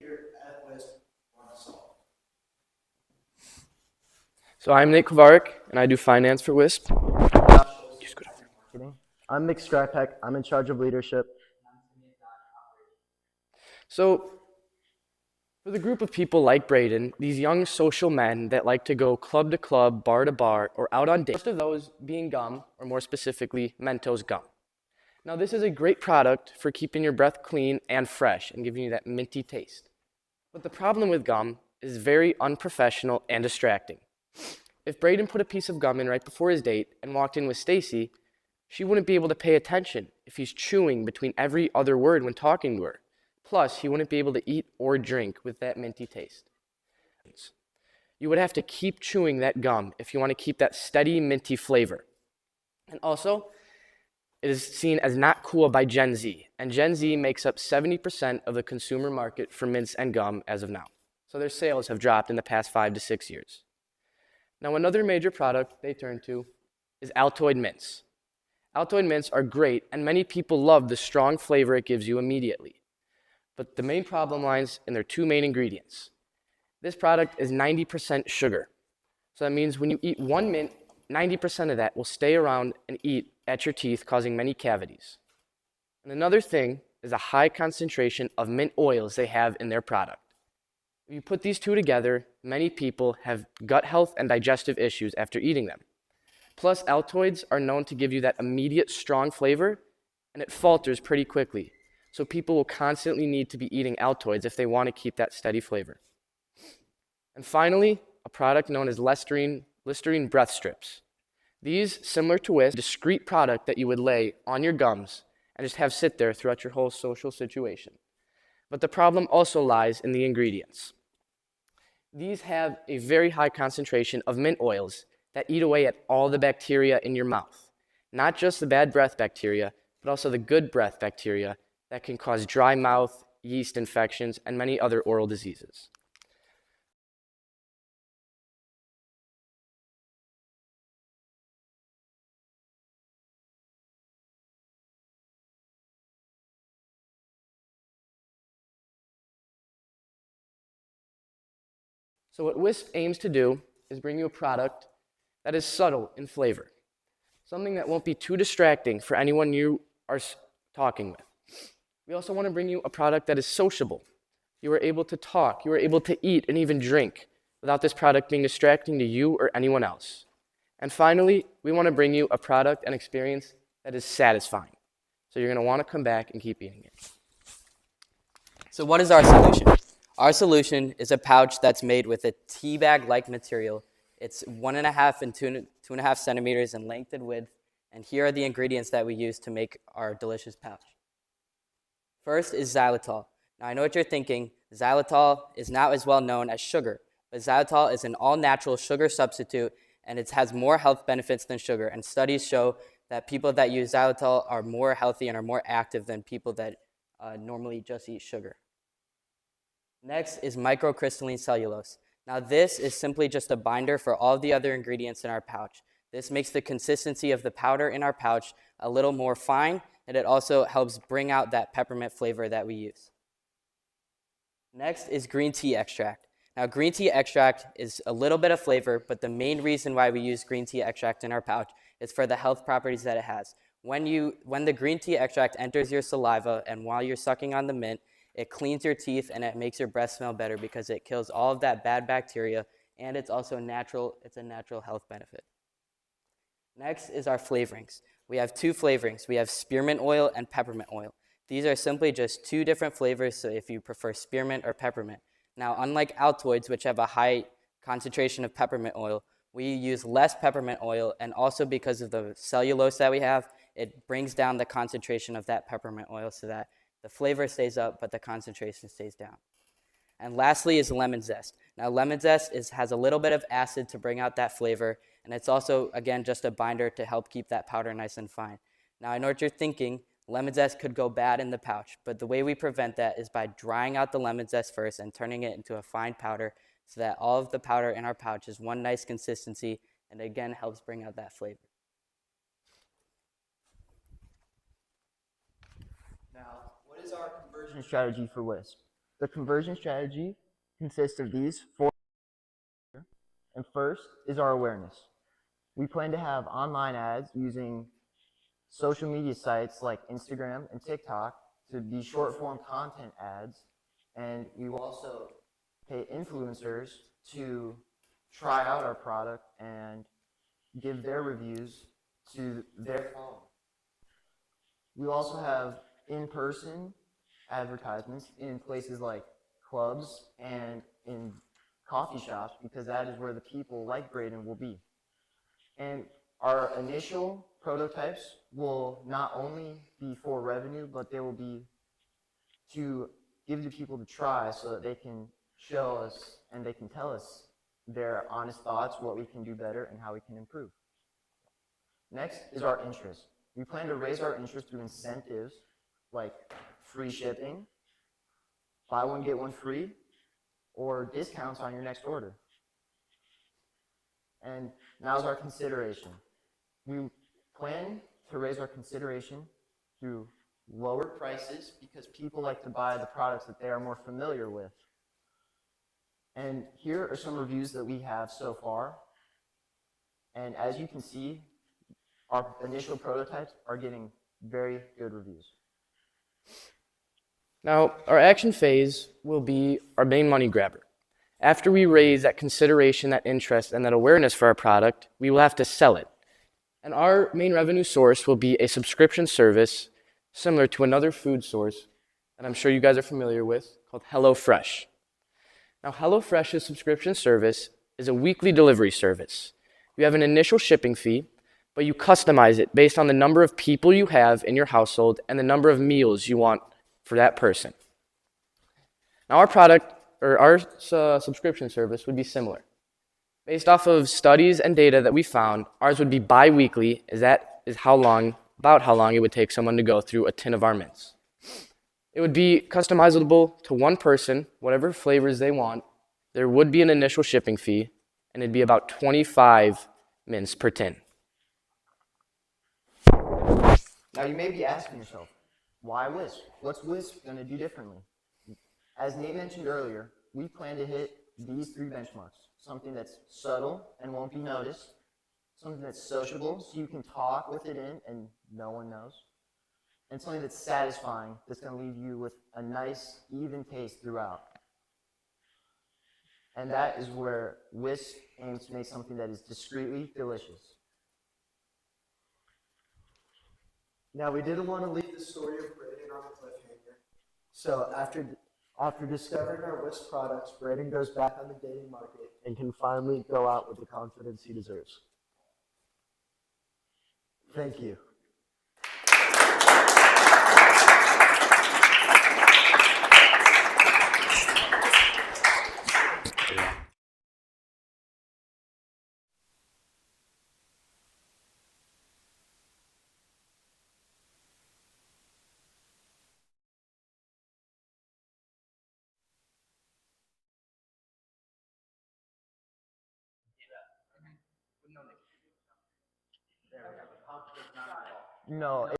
here at West want to solve. So I'm Nate Kovarik, and I do finance for WISP. I'm Mick Strypek, I'm in charge of leadership. So, for the group of people like Brayden, these young social men that like to go club to club, bar to bar, or out on dates, most of those being gum, or more specifically, Mentos gum. Now, this is a great product for keeping your breath clean and fresh and giving you that minty taste. But the problem with gum is very unprofessional and distracting. If Brayden put a piece of gum in right before his date and walked in with Stacy, she wouldn't be able to pay attention if he's chewing between every other word when talking to her. Plus, he wouldn't be able to eat or drink with that minty taste. You would have to keep chewing that gum if you want to keep that steady, minty flavor. And also, it is seen as not cool by Gen Z, and Gen Z makes up 70% of the consumer market for mints and gum as of now. So their sales have dropped in the past 5 to 6 years. Now, another major product they turn to is Altoid mints. Altoid mints are great, and many people love the strong flavor it gives you immediately. But the main problem lies in their two main ingredients. This product is 90% sugar. So that means when you eat one mint, 90% of that will stay around and eat at your teeth, causing many cavities. And another thing is a high concentration of mint oils they have in their product. If you put these two together, many people have gut health and digestive issues after eating them. Plus, Altoids are known to give you that immediate strong flavor, and it falters pretty quickly. So people will constantly need to be eating Altoids if they want to keep that steady flavor. And finally, a product known as Listerine breath strips. These, similar to Wisp, a discreet product that you would lay on your gums and just have sit there throughout your whole social situation. But the problem also lies in the ingredients. These have a very high concentration of mint oils that eat away at all the bacteria in your mouth. Not just the bad breath bacteria, but also the good breath bacteria that can cause dry mouth, yeast infections, and many other oral diseases. So what Wisp aims to do is bring you a product that is subtle in flavor, something that won't be too distracting for anyone you are talking with. We also want to bring you a product that is sociable. You are able to talk, you are able to eat and even drink without this product being distracting to you or anyone else. And finally, we want to bring you a product and experience that is satisfying. So you're going to want to come back and keep eating it. So what is our solution? Our solution is a pouch that's made with a tea bag-like material. It's 1.5 and 2.5 centimeters in length and width. And here are the ingredients that we use to make our delicious pouch. First is xylitol. Now I know what you're thinking. Xylitol is not as well known as sugar, but xylitol is an all-natural sugar substitute, and it has more health benefits than sugar. And studies show that people that use xylitol are more healthy and are more active than people that normally just eat sugar. Next is microcrystalline cellulose. Now this is simply just a binder for all the other ingredients in our pouch. This makes the consistency of the powder in our pouch a little more fine, and it also helps bring out that peppermint flavor that we use. Next is green tea extract. Now green tea extract is a little bit of flavor, but the main reason why we use green tea extract in our pouch is for the health properties that it has. When the green tea extract enters your saliva and while you're sucking on the mint, it cleans your teeth and it makes your breath smell better because it kills all of that bad bacteria, and it's also natural. It's a natural health benefit. Next is our flavorings. We have 2 flavorings. We have spearmint oil and peppermint oil. These are simply just 2 different flavors, so if you prefer spearmint or peppermint. Now, unlike Altoids, which have a high concentration of peppermint oil, we use less peppermint oil, and also because of the cellulose that we have, it brings down the concentration of that peppermint oil so that the flavor stays up, but the concentration stays down. And lastly is lemon zest. Now lemon zest has a little bit of acid to bring out that flavor, and it's also, again, just a binder to help keep that powder nice and fine. Now I know what you're thinking, lemon zest could go bad in the pouch, but the way we prevent that is by drying out the lemon zest first and turning it into a fine powder so that all of the powder in our pouch is one nice consistency, and again helps bring out that flavor. Now, what is our conversion strategy for Wisp? The conversion strategy consists of these 4. And first is our awareness. We plan to have online ads using social media sites like Instagram and TikTok to be short form content ads. And we will also pay influencers to try out our product and give their reviews to their followers. We also have in-person advertisements in places like clubs and in coffee shops, because that is where the people like Braden will be. And our initial prototypes will not only be for revenue, but they will be to give the people to try so that they can show us and they can tell us their honest thoughts, what we can do better, and how we can improve. Next is our interest. We plan to raise our interest through incentives like free shipping, buy one, get one free, or discounts on your next order. And now's our consideration. We plan to raise our consideration through lower prices because people like to buy the products that they are more familiar with. And here are some reviews that we have so far. And as you can see, our initial prototypes are getting very good reviews. Now, our action phase will be our main money grabber. After we raise that consideration, that interest, and that awareness for our product, we will have to sell it. And our main revenue source will be a subscription service similar to another food source that I'm sure you guys are familiar with called HelloFresh. Now, HelloFresh's subscription service is a weekly delivery service. You have an initial shipping fee, but you customize it based on the number of people you have in your household and the number of meals you want for that person. Now our product, or our subscription service would be similar. Based off of studies and data that we found, ours would be bi-weekly, as that is about how long it would take someone to go through a tin of our mints. It would be customizable to one person, whatever flavors they want. There would be an initial shipping fee, and it'd be about 25 mints per tin. Now you may be asking yourself, why Wisp? What's Wisp going to do differently? As Nate mentioned earlier, we plan to hit these 3 benchmarks. Something that's subtle and won't be noticed. Something that's sociable, so you can talk with it in and no one knows. And something that's satisfying, that's going to leave you with a nice, even taste throughout. And that is where Wisp aims to make something that is discreetly delicious. Now, we didn't want to leave the story of Braden on a cliffhanger. So after discovering our Wisp products, Braden goes back on the dating market and can finally go out with the confidence he deserves. Thank you. No, it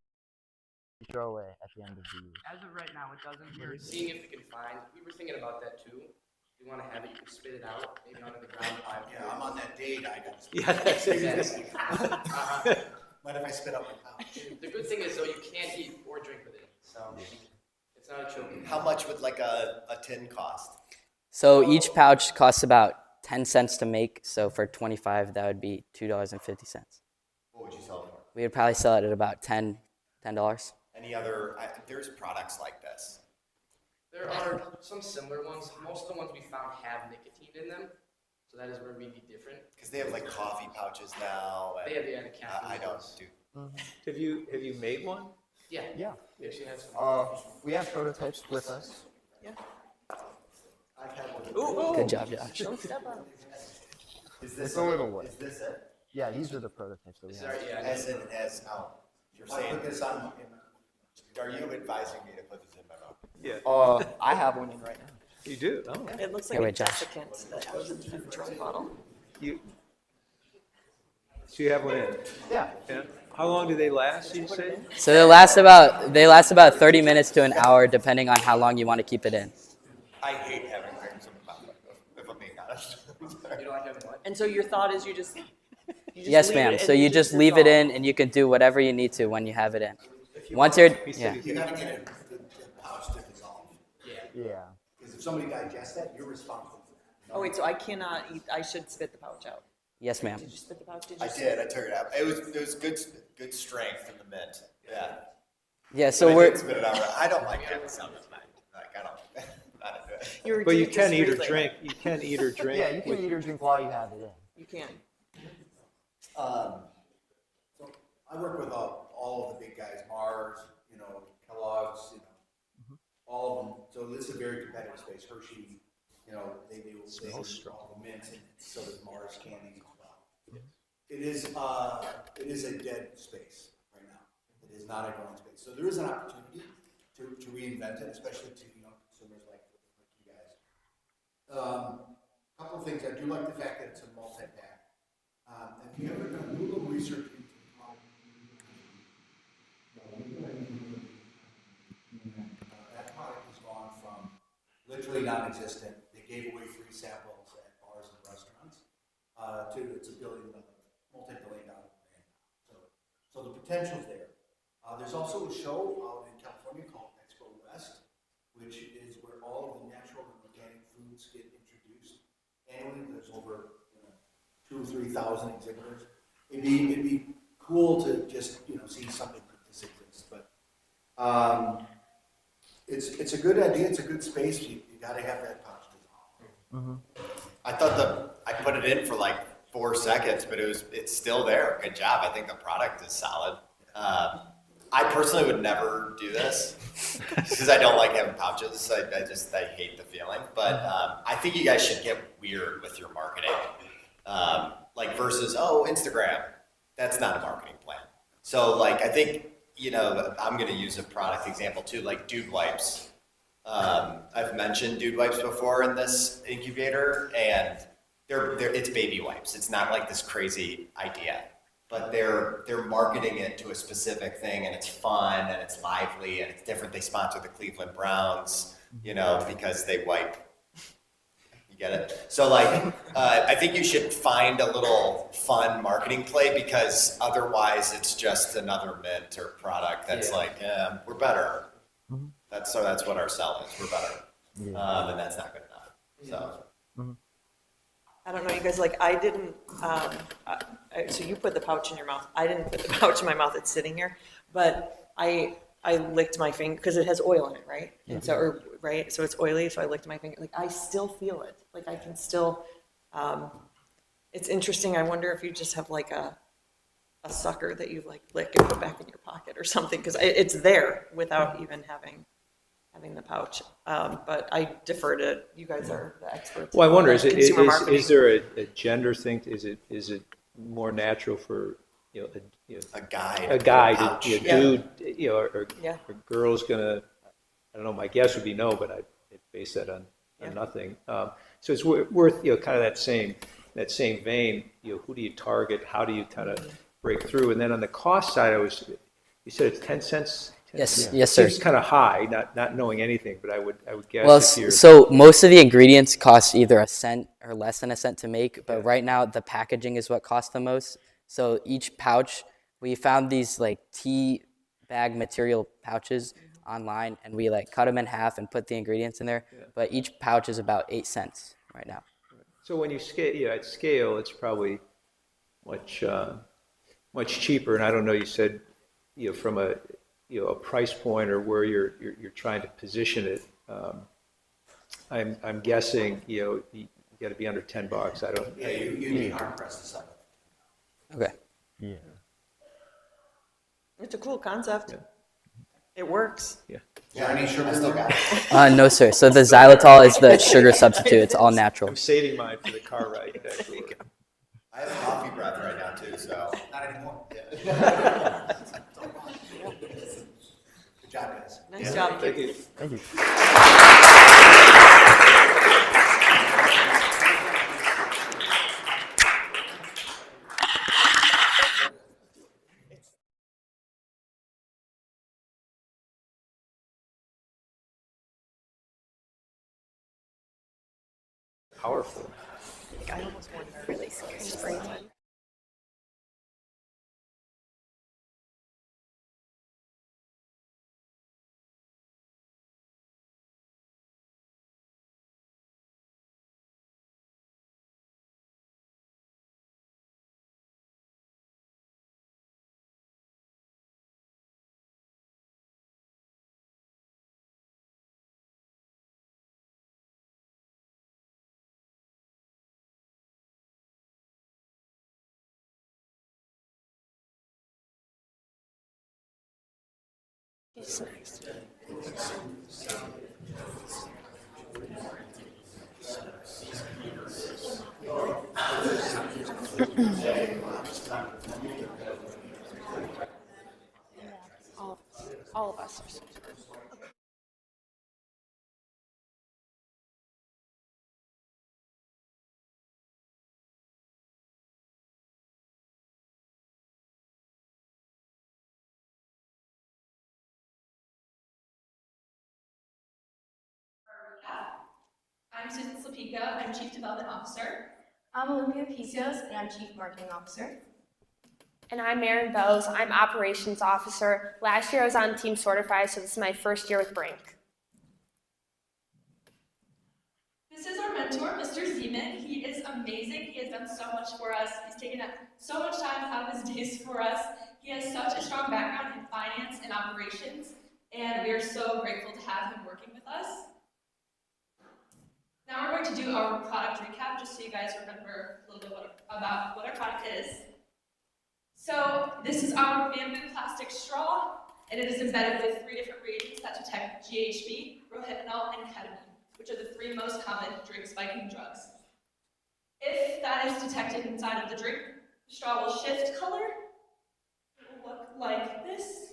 throw away at the end of the year. As of right now, it doesn't. We're seeing if we can find. We were thinking about that too. You want to have it, you can spit it out, maybe onto the ground. Yeah, I'm on that date, I got to spit. Yeah, that's it. What if I spit up my pouch? The good thing is though, you can't eat or drink with it, so it's not a choking. How much would like a tin cost? So each pouch costs about 10 cents to make. So for 25, that would be $2.50. What would you sell it for? We would probably sell it at about $10. Any other, there's products like this. There are some similar ones. Most of the ones we found have nicotine in them, so that is where we'd be different. Because they have like coffee pouches now. They have the caffeine. I don't ones. do. Have you made one? Yeah. Yeah. We actually have some. We have prototypes with us. I've had one. Good job, Josh. Is It's a little wood. Is this it? Yeah, these are the prototypes that we have. As in, you're I saying, put this on, are you advising me to put this in my mouth? Yeah. I have one in right now. You do? Oh. It looks Here, like a wait, Josh. desiccant that goes in a drug bottle. So you have one in? Yeah. Yeah. How long do they last, you say? So they last about 30 minutes to an hour, depending on how long you want to keep it in. I hate having drinks in my mouth, if I'm being honest. You don't like having what? And so your thought is you just Yes, leave ma'am. it So and you it just leave it dissolves. in, and you can do whatever you need to when you have it in. Once you're, yeah. you gotta get the pouch to dissolve. Yeah. Because if somebody digests that, you're responsible for that. Oh wait, so I cannot eat. I should spit the pouch out. Yes, ma'am. Did you spit the pouch? Did you? I did, I took it out. It was good strength in the mint, yeah. Yeah. But So I we're. did spit it out. I don't like having sound of mine. Like, I don't, not into it. You're But you ridiculous, can eat or seriously. drink. You can eat or drink. Yeah, you can eat or drink while you have it in. You can. So I work with all of the big guys, Mars, Kellogg's, all of them. So this is a very competitive space. Hershey, they do all the mints, and so does Mars candies as well. It is a dead space right now. It is not a growing space. So there is an opportunity to reinvent it, especially to consumers like you guys. A couple of things. I do like the fact that it's a multi-pack. Have you ever done Google research into how that product has gone from literally non-existent, they gave away free samples at bars and restaurants, to it's a multi-billion dollar brand. So the potential's there. There's also a show out in California called Expo West, which is where all of the natural and organic foods get introduced. Annually, there's over 2,000 or 3,000 exhibitors. It'd be cool to just see something like this exist. But it's a good idea. It's a good space. You got to have that pouch dissolve. I thought I put it in for like 4 seconds, but it's still there. Good job. I think the product is solid. I personally would never do this because I don't like having pouches. I hate the feeling. But I think you guys should get weird with your marketing. Like versus, Instagram. That's not a marketing plan. So I think you know, I'm going to use a product example too, like Dude Wipes. I've mentioned Dude Wipes before in this incubator, and it's baby wipes. It's not like this crazy idea, but they're marketing it to a specific thing, and it's fun and it's lively and it's different. They sponsor the Cleveland Browns, you know, because they wipe. You get it? So like, I think you should find a little fun marketing play, because otherwise it's just another mint or product that's like, we're better. That's what our sell is. We're better. And that's not good enough. So. I don't know, you guys, like, I didn't, so you put the pouch in your mouth. I didn't put the pouch in my mouth, it's sitting here. But I licked my finger, because it has oil in it, right? And so, right, so it's oily, so I licked my finger. Like, I still feel it. Like, I can still, it's interesting. I wonder if you just have like a sucker that you like lick and put back in your pocket or something, because it's there without even having the pouch. But I defer to, you guys are the experts. Well, I wonder, in consumer marketing. is there a gender thing? Is it more natural for, you know, A guy. a guy pouch. to, dude, you know, or Yeah. girls gonna, I don't know, my guess would be no, but I base that on nothing. So it's worth, you know, kind of that same vein, you know, who do you target? How do you kind of break through? And then on the cost side, you said it's 10 cents? Yes, yes, sir. Seems kind of high, not knowing anything, but I would guess Well, if you're. so most of the ingredients cost either a cent or less than a cent to make, but right now the packaging is what costs the most. So each pouch, we found these like tea bag material pouches online, and we like cut them in half and put the ingredients in there. But each pouch is about 8 cents right now. So when you scale, at scale, it's probably much cheaper. And I don't know, you said, you know, from a price point or where you're trying to position it. I'm guessing, you know, you got to be under $10. I don't. Yeah, you need hard pressed to sell it. Okay. Yeah. It's a cool concept. It works. Yeah. Yeah, I need sugar. I still got it. No, sir. So the xylitol is the sugar substitute. It's all natural. I'm saving mine for the car ride next week. I have coffee breath right now too, so. Not anymore. Yeah. Good job, guys. Nice job. Thank you. Thank you. Powerful. I almost wanted to really spray one. All of us. I'm Susan Slapika, I'm Chief Development Officer. I'm Olympia Pisios, and I'm Chief Marketing Officer. And I'm Maren Bowes, I'm Operations Officer. Last year I was on Team Sortify, so this is my first year with Brink. This is our mentor, Mr. Zeman. He is amazing. He has done so much for us. He's taken up so much time out of his days for us. He has such a strong background in finance and operations, and we are so grateful to have him working with us. Now we're going to do our product recap, just so you guys remember a little bit about what our product is. So this is our bamboo plastic straw, and it is embedded with 3 different reagents that detect GHB, rohypnol, and ketamine, which are the 3 most common drink-spiking drugs. If that is detected inside of the drink, the straw will shift color. It will look like this.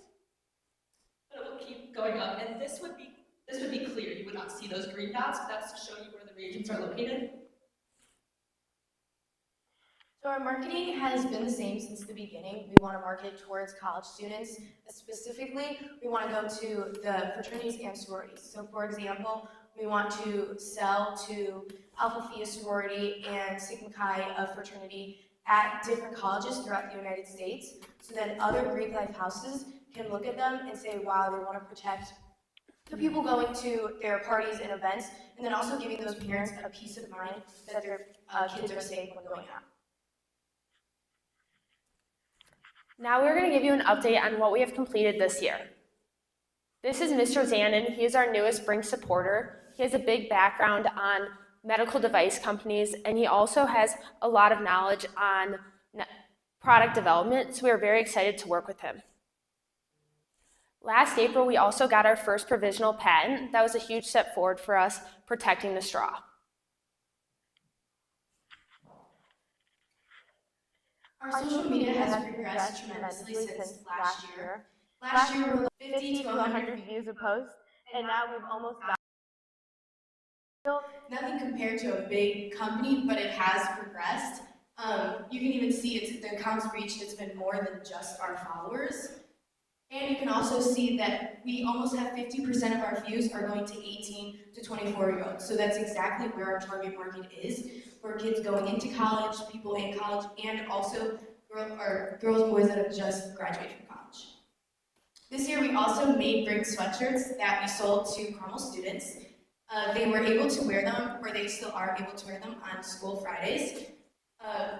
but it will keep going up. And this would be clear. You would not see those green dots. That's to show you where the reagents are located. So our marketing has been the same since the beginning. We want to market towards college students. Specifically, we want to go to the fraternities and sororities. So for example, we want to sell to Alpha Phi sorority and Sigma Chi a fraternity at different colleges throughout the United States. So then other Greek life houses can look at them and say, wow, they want to protect the people going to their parties and events, and then also giving those parents a peace of mind that their kids are safe when going out. Now we're going to give you an update on what we have completed this year. This is Mr. Zanin. He is our newest Brink supporter. He has a big background on medical device companies, and he also has a lot of knowledge on product development, so we are very excited to work with him. Last April, we also got our first provisional patent. That was a huge step forward for us, protecting the straw. Our social media has progressed tremendously since last year. Last year, we were 50 to 100 views a post, and now we've almost got nothing compared to a big company, but it has progressed. You can even see the accounts reached, it's been more than just our followers. And you can also see that we almost have 50% of our views are going to 18 to 24-year-olds. So that's exactly where our target market is, for kids going into college, people in college, and also girls and boys that have just graduated from college. This year we also made Brink sweatshirts that we sold to Carmel students. They were able to wear them, or they still are able to wear them on school Fridays.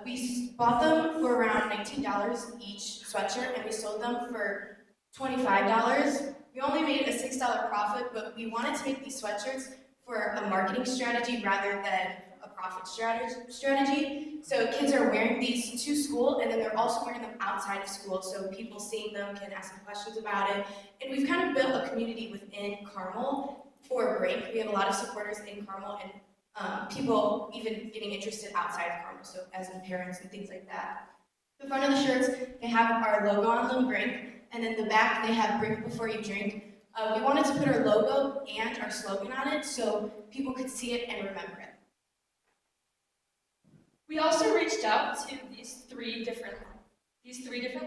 We bought them for around $19 each sweatshirt, and we sold them for $25. We only made a $6 profit, but we wanted to make these sweatshirts for a marketing strategy rather than a profit strategy. So kids are wearing these to school, and then they're also wearing them outside of school, so people seeing them can ask them questions about it. And we've kind of built a community within Carmel for Brink. We have a lot of supporters in Carmel, and people even getting interested outside of Carmel, so as in parents and things like that. The front of the shirts, they have our logo on them, Brink, and then the back, they have Brink Before You Drink. We wanted to put our logo and our slogan on it so people could see it and remember it. We also reached out to these three different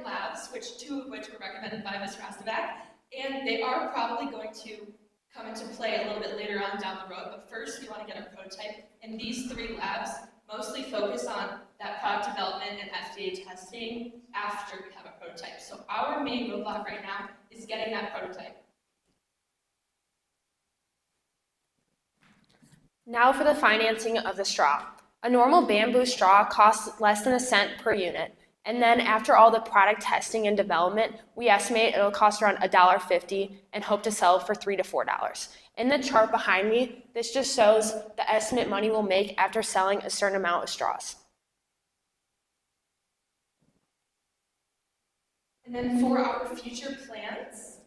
labs, two of which were recommended by Ms. Rastovac, and they are probably going to come into play a little bit later on down the road, but first we want to get our prototype, and these three labs mostly focus on that product development and FDA testing after we have a prototype. So our main roadblock right now is getting that prototype. Now for the financing of the straw. A normal bamboo straw costs less than a cent per unit. And then after all the product testing and development, we estimate it'll cost around $1.50 and hope to sell for $3 to $4. In the chart behind me, this just shows the estimate money we'll make after selling a certain amount of straws. And then for our future plans,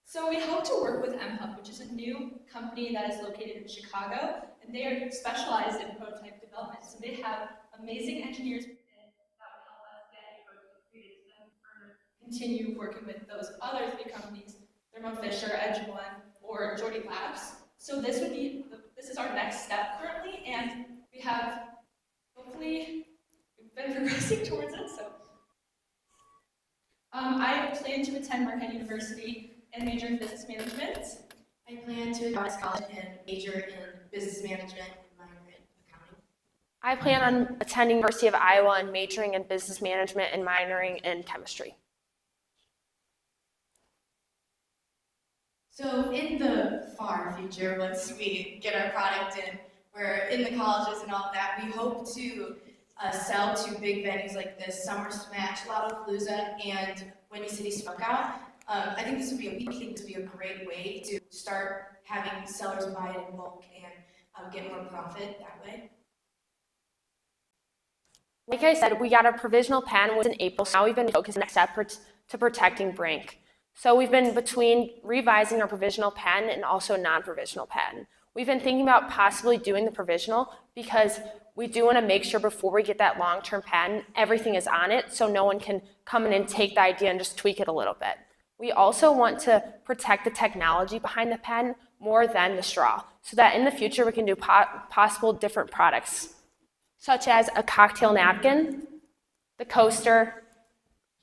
so we hope to work with MHub, which is a new company that is located in Chicago, and they are specialized in prototype development. So they have amazing engineers that would help us get a prototype created and continue working with those other three companies, Thermo Fisher, Edgewin, or Jordy Labs. So this is our next step currently, and we have hopefully we've been progressing towards it. So I plan to attend Marquette University and major in business management. I plan to go to college and major in business management and minor in accounting. I plan on attending University of Iowa and majoring in business management and minoring in chemistry. So in the far future, once we get our product in, we're in the colleges and all of that, we hope to sell to big venues like this Summer Smash, Lollapalooza, and Windy City Smokeout. I think this would be a great way to start having sellers buy it in bulk and get more profit that way. Like I said, we got our provisional patent in April, so now we've been focused on the next step to protecting Brink. So we've been between revising our provisional patent and also non-provisional patent. We've been thinking about possibly doing the provisional because we do want to make sure before we get that long-term patent, everything is on it so no one can come in and take the idea and just tweak it a little bit. We also want to protect the technology behind the pen more than the straw, so that in the future we can do possible different products, such as a cocktail napkin, the coaster,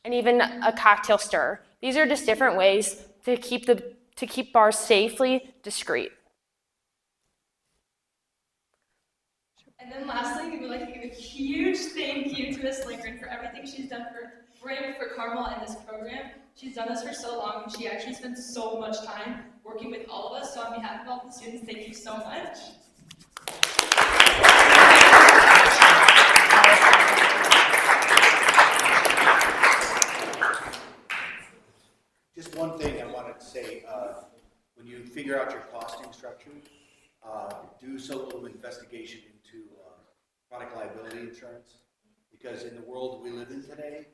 and even a cocktail stirrer. These are just different ways to keep bars safely discreet. And then lastly, we would like to give a huge thank you to Ms. Lindgren for everything she's done for Brink, for Carmel, and this program. She's done this for so long, and she actually spends so much time working with all of us. So on behalf of all the students, thank you so much. Just one thing I wanted to say, when you figure out your costing structure, do a little investigation into product liability insurance, because in the world we live in today,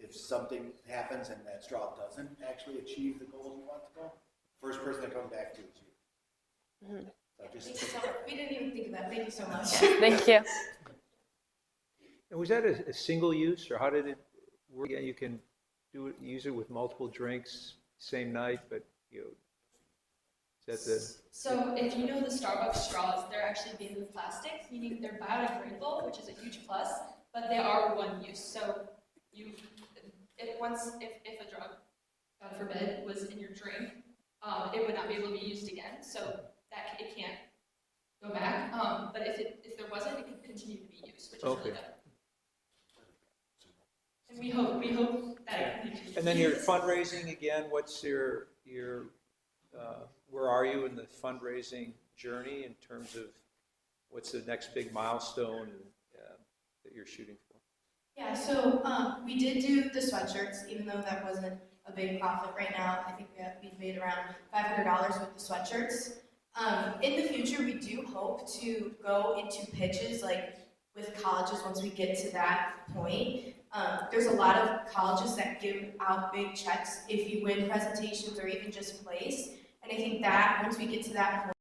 if something happens and that straw doesn't actually achieve the goals you want to go, first person to come back to is you. Mm-hmm. So just Thank you so much. We didn't even think of that. Thank you so much. Thank you. And was that a single use, or how did it work? Yeah, you can use it with multiple drinks same night, but is that the? So if you know the Starbucks straws, they're actually made with plastic, meaning they're biodegradable, which is a huge plus, but they are one use. So if a drug, God forbid, was in your drink, it would not be able to be used again. So that it can't go back. But if there wasn't, it could continue to be used, which is really good. And we hope that it continues. And then your fundraising again. What's your where are you in the fundraising journey in terms of what's the next big milestone that you're shooting for? Yeah, so we did do the sweatshirts, even though that wasn't a big profit right now. I think we've made around $500 with the sweatshirts. In the future, we do hope to go into pitches like with colleges once we get to that point. There's a lot of colleges that give out big checks if you win presentations or even just place. And I think that once we get to that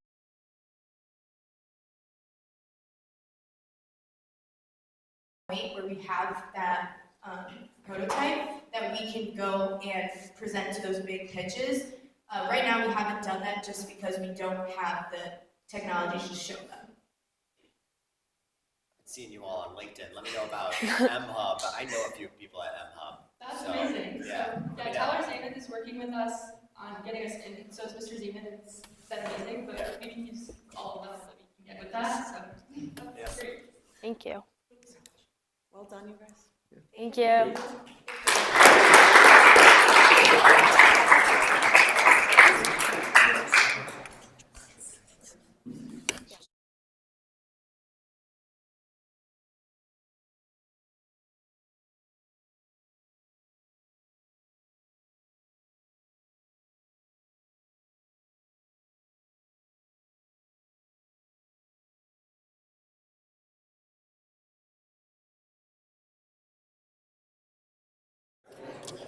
point where we have that prototype, that we can go and present to those big pitches. Right now we haven't done that just because we don't have the technology to show them. Seeing you all on LinkedIn, let me know about M-Hub. I know a few people at M-Hub. That's so, amazing. Yeah. So, Tyler Zeman is working with us on getting us in. So is Mr. Zeman. It's been amazing, but we can use all of us that we can get with that. So that's great. Thank you. Well done, you guys. Thank you.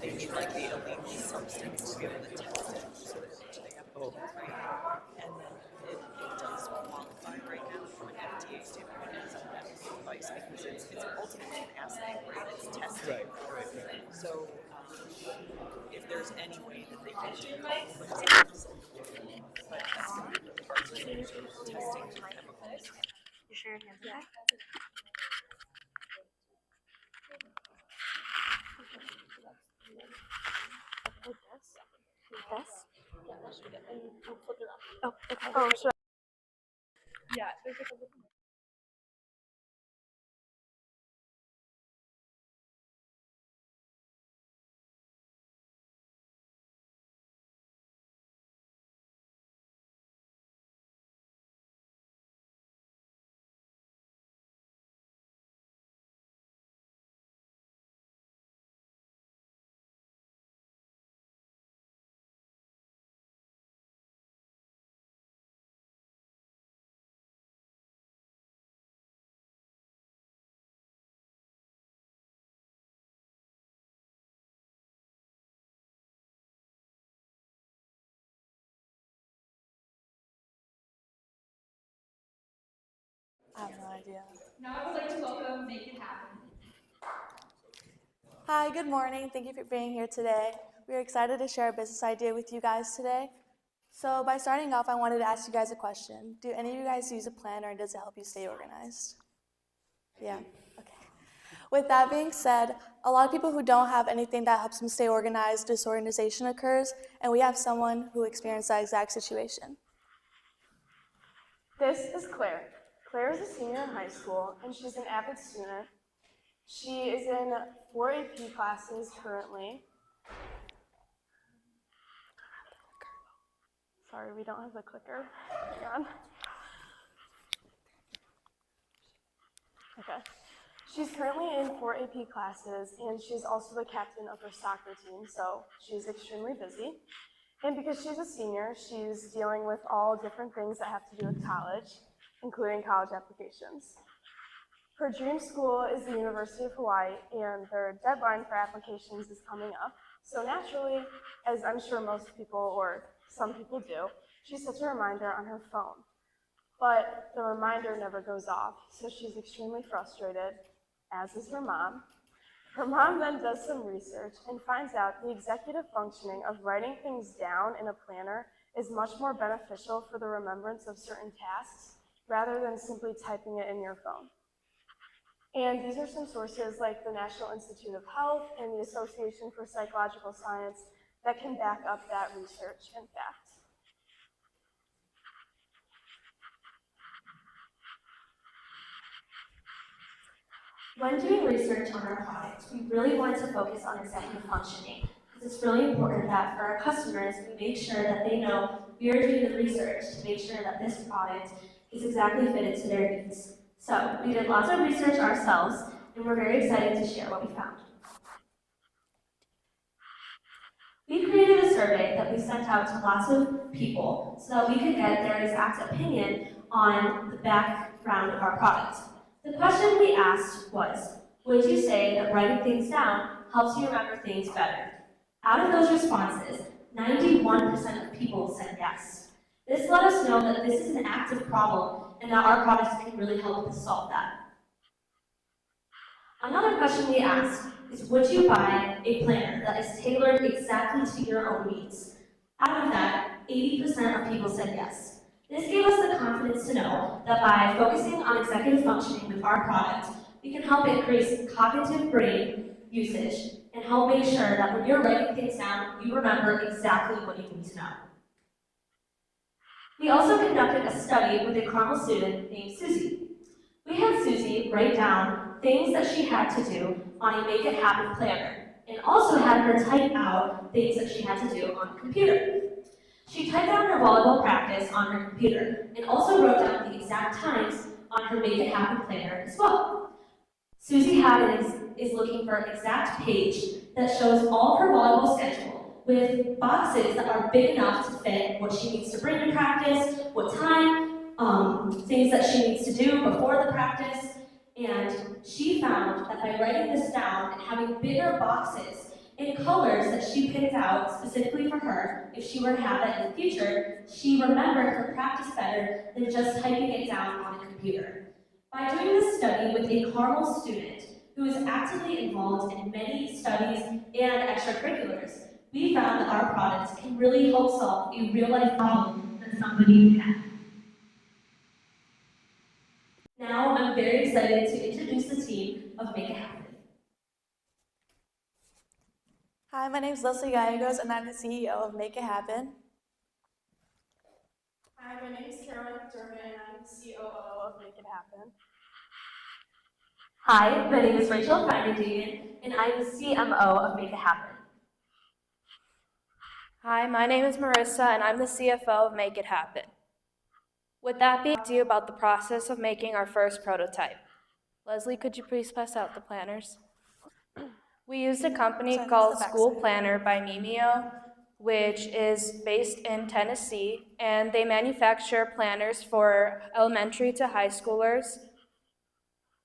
They need like the elite substance to be able to test it so that they have a and then it does qualify right now from an FDA standpoint as a medical device because it's ultimately an assay, right? It's testing. Right. So if there's any way that they can do it, but that's going to be really hard to do testing chemicals. You sure your hands back? Like this? Like this? Yeah, that should be good. And we'll flip it up. Oh, okay. Oh, sure. Yeah, there's a couple. I have no idea. Now I would like to welcome Make It Happen. Hi, good morning. Thank you for being here today. We are excited to share a business idea with you guys today. So by starting off, I wanted to ask you guys a question. Do any of you guys use a planner and does it help you stay organized? Yeah, okay. With that being said, a lot of people who don't have anything that helps them stay organized, disorganization occurs, and we have someone who experienced that exact situation. This is Claire. Claire is a senior in high school, and she's an avid student. She is in 4 AP classes currently. Sorry, we don't have the clicker. Hang on. Okay. She's currently in 4 AP classes, and she's also the captain of her soccer team, so she's extremely busy. And because she's a senior, she's dealing with all different things that have to do with college, including college applications. Her dream school is the University of Hawaii, and their deadline for applications is coming up. So naturally, as I'm sure most people, or some people do, she sets a reminder on her phone. But the reminder never goes off, so she's extremely frustrated, as is her mom. Her mom then does some research and finds out the executive functioning of writing things down in a planner is much more beneficial for the remembrance of certain tasks rather than simply typing it in your phone. And these are some sources like the National Institute of Health and the Association for Psychological Science that can back up that research and fact. When doing research on our product, we really wanted to focus on executive functioning, because it's really important that for our customers, we make sure that they know we are doing the research to make sure that this product is exactly fitted to their needs. So we did lots of research ourselves, and we're very excited to share what we found. We created a survey that we sent out to lots of people so that we could get their exact opinion on the background of our product. The question we asked was, would you say that writing things down helps you remember things better? Out of those responses, 91% of people said yes. This let us know that this is an active problem and that our products can really help us solve that. Another question we asked is, would you buy a planner that is tailored exactly to your own needs? Out of that, 80% of people said yes. This gave us the confidence to know that by focusing on executive functioning with our product, we can help increase cognitive brain usage and help make sure that when you're writing things down, you remember exactly what you need to know. We also conducted a study with a Carmel student named Susie. We had Susie write down things that she had to do on a Make It Happen planner, and also had her type out things that she had to do on the computer. She typed out her volleyball practice on her computer, and also wrote down the exact times on her Make It Happen planner as well. Susie is looking for an exact page that shows all of her volleyball schedule with boxes that are big enough to fit what she needs to bring to practice, what time, things that she needs to do before the practice. And she found that by writing this down and having bigger boxes in colors that she picked out specifically for her, if she were to have that in the future, she remembered her practice better than just typing it down on a computer. By doing this study with a Carmel student who is actively involved in many studies and extracurriculars, we found that our products can really help solve a real-life problem that somebody had. Now I'm very excited to introduce the team of Make It Happen. Hi, my name is Leslie Gallegos, and I'm the CEO of Make It Happen. Hi, my name is Carolyn McDermott, and I'm the COO of Make It Happen. Hi, my name is Rachel Feinendagen, and I'm the CMO of Make It Happen. Hi, my name is Marissa, and I'm the CFO of Make It Happen. With that being, I'll talk to you about the process of making our first prototype. Leslie, could you please pass out the planners? We used a company called School Planner by Mimeo, which is based in Tennessee, and they manufacture planners for elementary to high schoolers.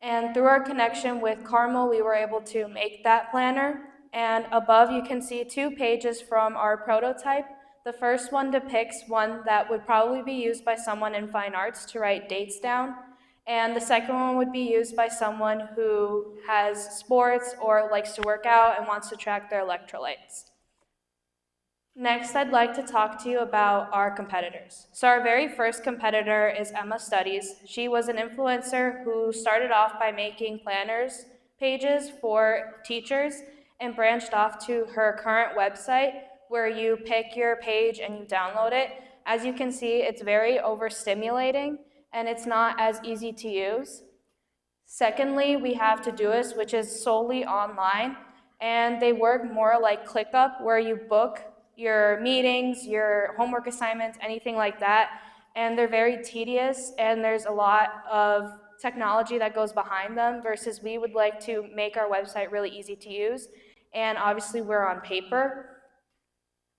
And through our connection with Carmel, we were able to make that planner. And above you can see 2 pages from our prototype. The first one depicts one that would probably be used by someone in fine arts to write dates down. And the second one would be used by someone who has sports or likes to work out and wants to track their electrolytes. Next, I'd like to talk to you about our competitors. So our very first competitor is Emma Studies. She was an influencer who started off by making planners pages for teachers and branched off to her current website where you pick your page and you download it. As you can see, it's very overstimulating and it's not as easy to use. Secondly, we have Todoist, which is solely online, and they work more like ClickUp, where you book your meetings, your homework assignments, anything like that, and they're very tedious, and there's a lot of technology that goes behind them, versus we would like to make our website really easy to use, and obviously we're on paper.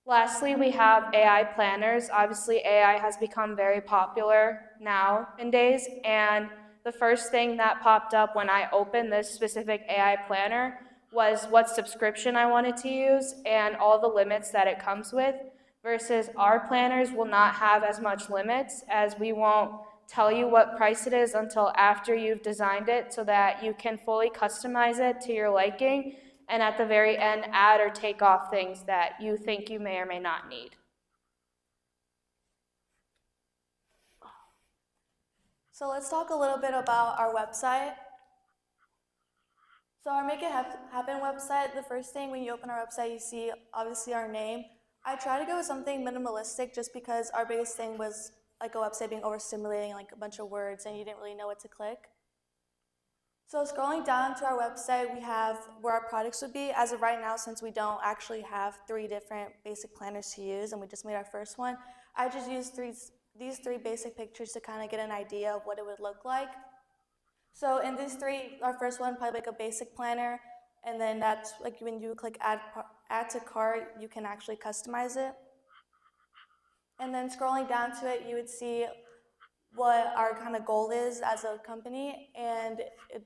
Lastly, we have AI planners. Obviously, AI has become very popular nowadays, and the first thing that popped up when I opened this specific AI planner was what subscription I wanted to use and all the limits that it comes with, versus our planners will not have as much limits, as we won't tell you what price it is until after you've designed it so that you can fully customize it to your liking, and at the very end add or take off things that you think you may or may not need. So let's talk a little bit about our website. So our Make It Happen website, the first thing when you open our website, you see obviously our name. I try to go with something minimalistic just because our biggest thing was like a website being overstimulating, like a bunch of words, and you didn't really know what to click. So scrolling down to our website, we have where our products would be. As of right now, since we don't actually have 3 different basic planners to use, and we just made our first one, I just used these 3 basic pictures to kind of get an idea of what it would look like. So in these 3, our first one, probably like a basic planner, and then that's like when you click add to cart, you can actually customize it. And then scrolling down to it, you would see what our kind of goal is as a company, and it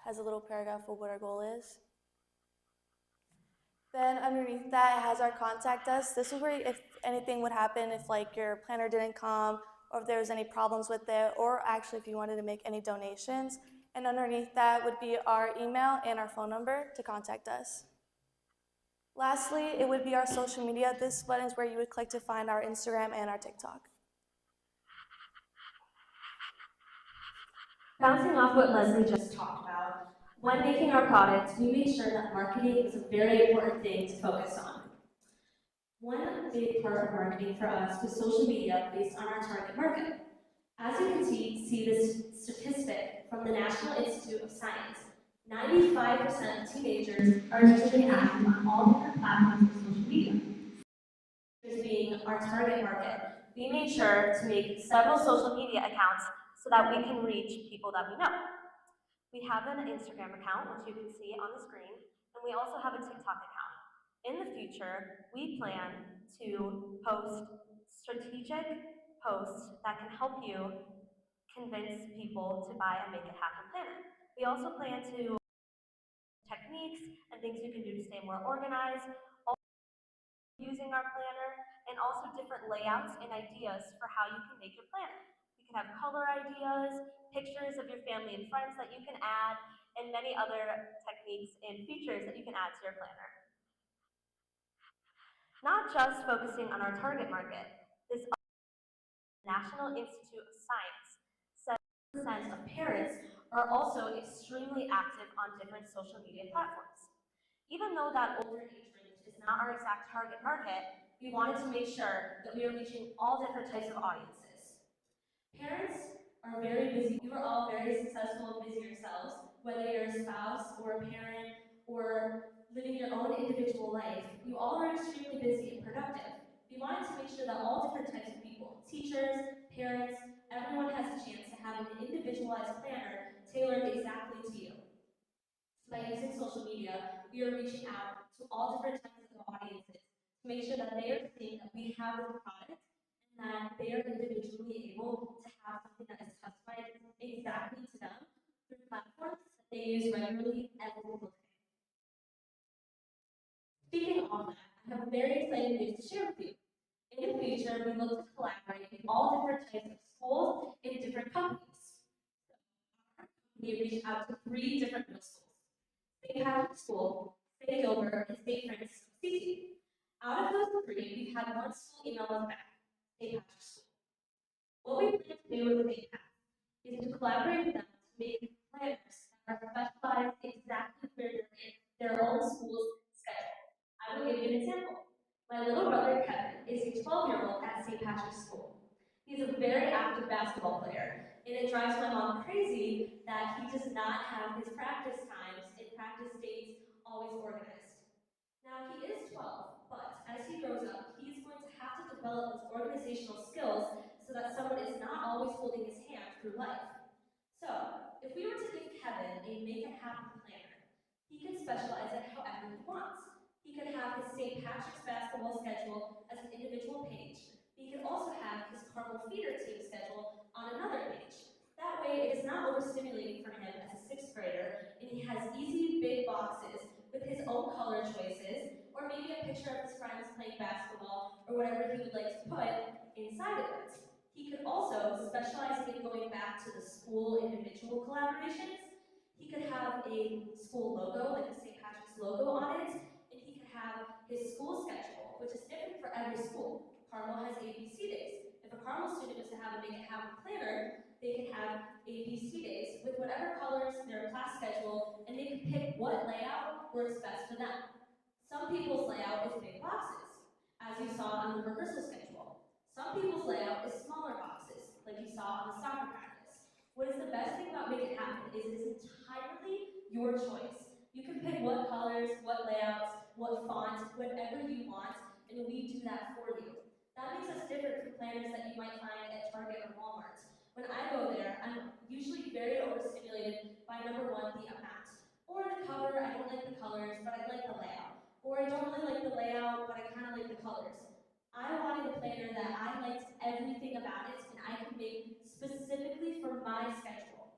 has a little paragraph of what our goal is. Then underneath that, it has our contact us. This is where if anything would happen, if like your planner didn't come, or if there was any problems with it, or actually if you wanted to make any donations. And underneath that would be our email and our phone number to contact us. Lastly, it would be our social media. This button is where you would click to find our Instagram and our TikTok. Bouncing off what Leslie just talked about, when making our product, we made sure that marketing is a very important thing to focus on. One big part of marketing for us was social media based on our target market. As you can see this statistic from the National Institute of Science, 95% of teenagers are digitally active on all different platforms of social media. As being our target market, we made sure to make several social media accounts so that we can reach people that we know. We have an Instagram account, which you can see on the screen, and we also have a TikTok account. In the future, we plan to post strategic posts that can help you convince people to buy a Make It Happen planner. We also plan to techniques and things you can do to stay more organized, using our planner, and also different layouts and ideas for how you can make your planner. You can have color ideas, pictures of your family and friends that you can add, and many other techniques and features that you can add to your planner. Not just focusing on our target market, this National Institute of Science says 7% of parents are also extremely active on different social media platforms. Even though that older age range is not our exact target market, we wanted to make sure that we are reaching all different types of audiences. Parents are very busy. You are all very successful and busy yourselves, whether you're a spouse or a parent or living your own individual life. You all are extremely busy and productive. We wanted to make sure that all different types of people, teachers, parents, everyone has a chance to have an individualized planner tailored exactly to you. By using social media, we are reaching out to all different types of audiences to make sure that they are seeing that we have this product and that they are individually able to have something that is customized exactly to them through platforms that they use regularly every single day. Speaking of that, I have a very exciting news to share with you. In the future, we look to collaborate with all different types of schools and different companies. We reach out to 3 different middle schools: St. Patrick's School, St. Gilbert, and St. Francis of Assisi. Out of those 3, we've had one school email us back, St. Patrick's School. What we plan to do with St. Patrick's is to collaborate with them to make planners that are specialized exactly where they're in their own school's schedule. I will give you an example. My little brother Kevin is a 12-year-old at St. Patrick's School. He's a very active basketball player, and it drives my mom crazy that he does not have his practice times and practice dates always organized. Now, he is 12, but as he grows up, he's going to have to develop those organizational skills so that someone is not always holding his hand through life. So, if we were to give Kevin a make-it-happen planner, he could specialize it however he wants. He could have his St. Patrick's basketball schedule as an individual page. He could also have his Carmel feeder team schedule on another page. That way, it is not overstimulating for him as a 6th grader, and he has easy, big boxes with his own color choices, or maybe a picture of his friends playing basketball, or whatever he would like to put inside of it. He could also specialize in going back to the school individual collaborations. He could have a school logo, like the St. Patrick's logo on it, and he could have his school schedule, which is different for every school. Carmel has ABC days. If a Carmel student was to have a make-it-happen planner, they could have ABC days with whatever colors, their class schedule, and they could pick what layout works best for them. Some people's layout is big boxes, as you saw on the rehearsal schedule. Some people's layout is smaller boxes, like you saw on the soccer practice. What is the best thing about Make It Happen is it's entirely your choice. You can pick what colors, what layouts, what font, whatever you want, and we do that for you. That makes us different from planners that you might find at Target or Walmart. When I go there, I'm usually very overstimulated by number 1, the amount. Or the cover, I don't like the colors, but I like the layout. Or I don't really like the layout, but I kind of like the colors. I wanted a planner that I liked everything about it and I could make specifically for my schedule.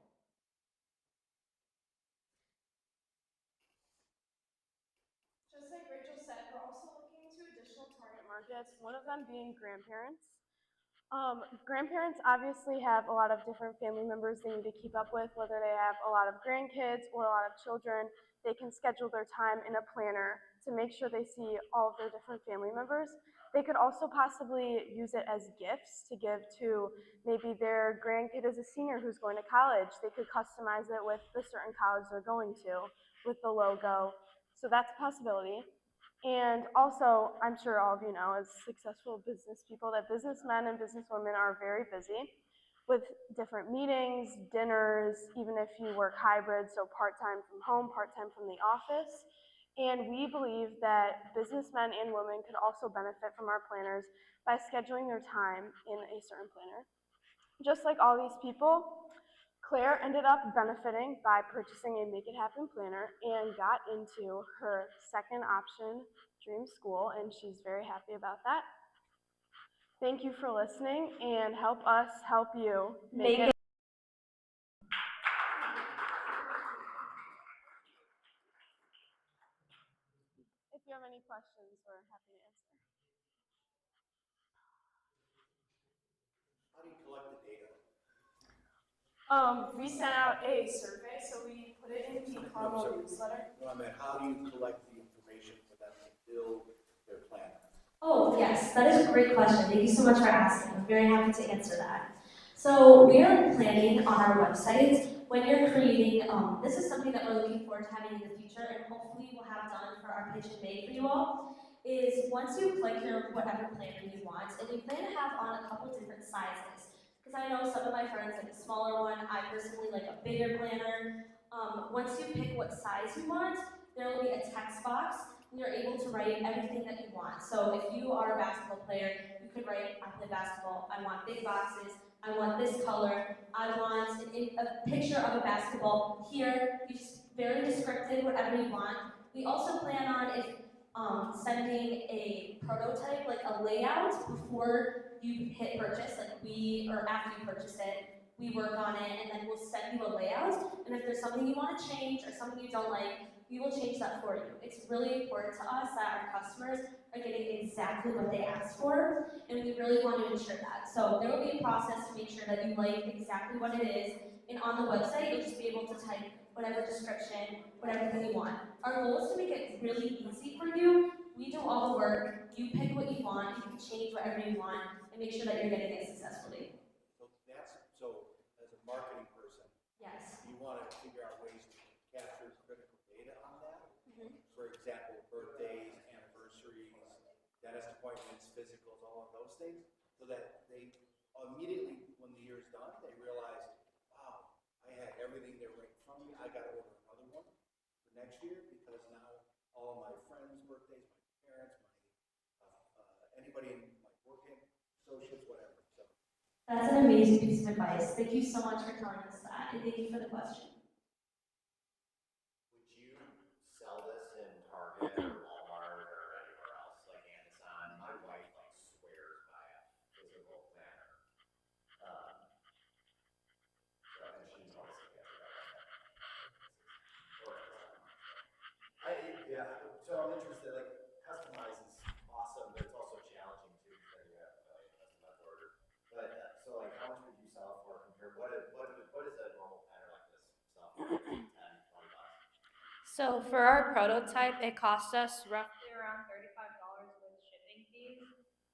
Just like Rachel said, we're also looking into additional target markets, one of them being grandparents. Grandparents obviously have a lot of different family members they need to keep up with, whether they have a lot of grandkids or a lot of children. They can schedule their time in a planner to make sure they see all of their different family members. They could also possibly use it as gifts to give to maybe their grandkid is a senior who's going to college. They could customize it with the certain college they're going to, with the logo. So that's a possibility. And also, I'm sure all of you know, as successful business people, that businessmen and businesswomen are very busy with different meetings, dinners, even if you work hybrid, so part-time from home, part-time from the office. And we believe that businessmen and women could also benefit from our planners by scheduling their time in a certain planner. Just like all these people, Claire ended up benefiting by purchasing a Make It Happen planner and got into her second option, Dream School, and she's very happy about that. Thank you for listening, and help us help you make it. If you have any questions, we're happy to answer. How do you collect the data? We sent out a survey, so we put it in the Carmel newsletter. No, I mean, how do you collect the information for them to build their plan? Oh, yes, that is a great question. Thank you so much for asking. I'm very happy to answer that. So we are planning on our website, when you're creating, this is something that we're looking forward to having in the future, and hopefully we'll have done for our pitch in May for you all, is once you click your whatever planner you want, and we plan to have on a couple different sizes. Because I know some of my friends like a smaller one, I personally like a bigger planner. Once you pick what size you want, there will be a text box, and you're able to write everything that you want. So if you are a basketball player, you could write, I play basketball, I want big boxes, I want this color, I want a picture of a basketball here. You just very descriptive, whatever you want. We also plan on sending a prototype, like a layout, before you hit purchase, or after you purchase it, we work on it, and then we'll send you a layout, and if there's something you want to change or something you don't like, we will change that for you. It's really important to us that our customers are getting exactly what they asked for, and we really want to ensure that. So there will be a process to make sure that you like exactly what it is, and on the website, you'll just be able to type whatever description, whatever thing you want. Our goal is to make it really easy for you. We do all the work. You pick what you want. You can change whatever you want and make sure that you're getting it successfully. So as a marketing person, Yes. you want to figure out ways to capture critical data on that. Mhm. For example, birthdays, anniversaries, dentist appointments, physicals, all of those things, so that they immediately, when the year's done, they realize, wow, I had everything there right in front of me. I got to order another one for next year because now all of my friends' birthdays, my parents, anybody in my working associates, whatever. So. That's an amazing piece of advice. Thank you so much for telling us that, and thank you for the question. Would you sell this in Target or Walmart or anywhere else, like Amazon? My wife like swears by a physical planner. And she's always like, so I'm interested, like, customize is awesome, but it's also challenging too, because then you have a customized order. But, so like, how much would you sell for compared, what is a normal planner like this sell for, like, 10, $20? So for our prototype, it cost us roughly around $35 with shipping fees.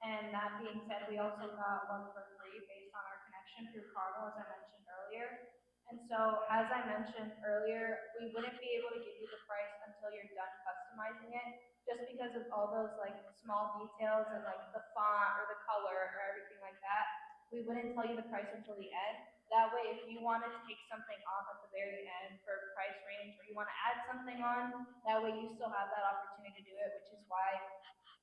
And that being said, we also got one for free based on our connection through Cardinal, as I mentioned earlier. And so, as I mentioned earlier, we wouldn't be able to give you the price until you're done customizing it, just because of all those like small details and like the font or the color or everything like that. We wouldn't tell you the price until the end. That way, if you wanted to take something off at the very end for price range, or you want to add something on, that way you still have that opportunity to do it, which is why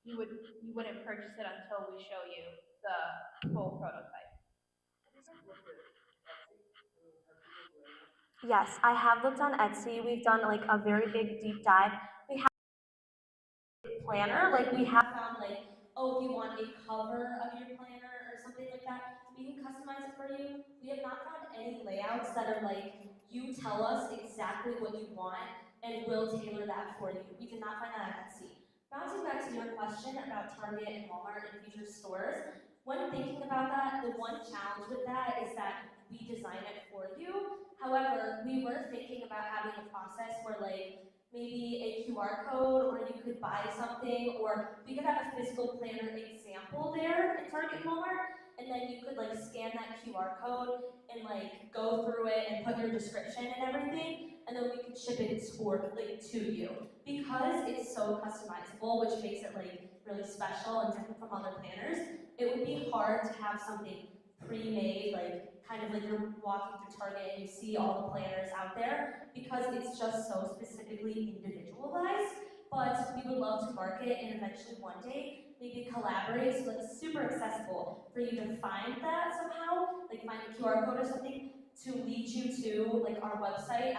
you wouldn't purchase it until we show you the full prototype. Yes, I have looked on Etsy. We've done like a very big deep dive. We have a planner, like we have found like, oh, if you want a cover of your planner or something like that, we can customize it for you. We have not found any layouts that are like, you tell us exactly what you want and we'll tailor that for you. We did not find that on Etsy. Bouncing back to your question about Target and Walmart and future stores, when thinking about that, the one challenge with that is that we design it for you. However, we were thinking about having a process where like maybe a QR code, or you could buy something, or we could have a physical planner example there at Target and Walmart, and then you could like scan that QR code and like go through it and put your description and everything, and then we could ship it to you. Because it's so customizable, which makes it like really special and different from other planners, it would be hard to have something pre-made, like kind of like you're walking through Target and you see all the planners out there, because it's just so specifically individualized. But we would love to market and eventually one day maybe collaborate so it's super accessible for you to find that somehow, like find a QR code or something to lead you to like our website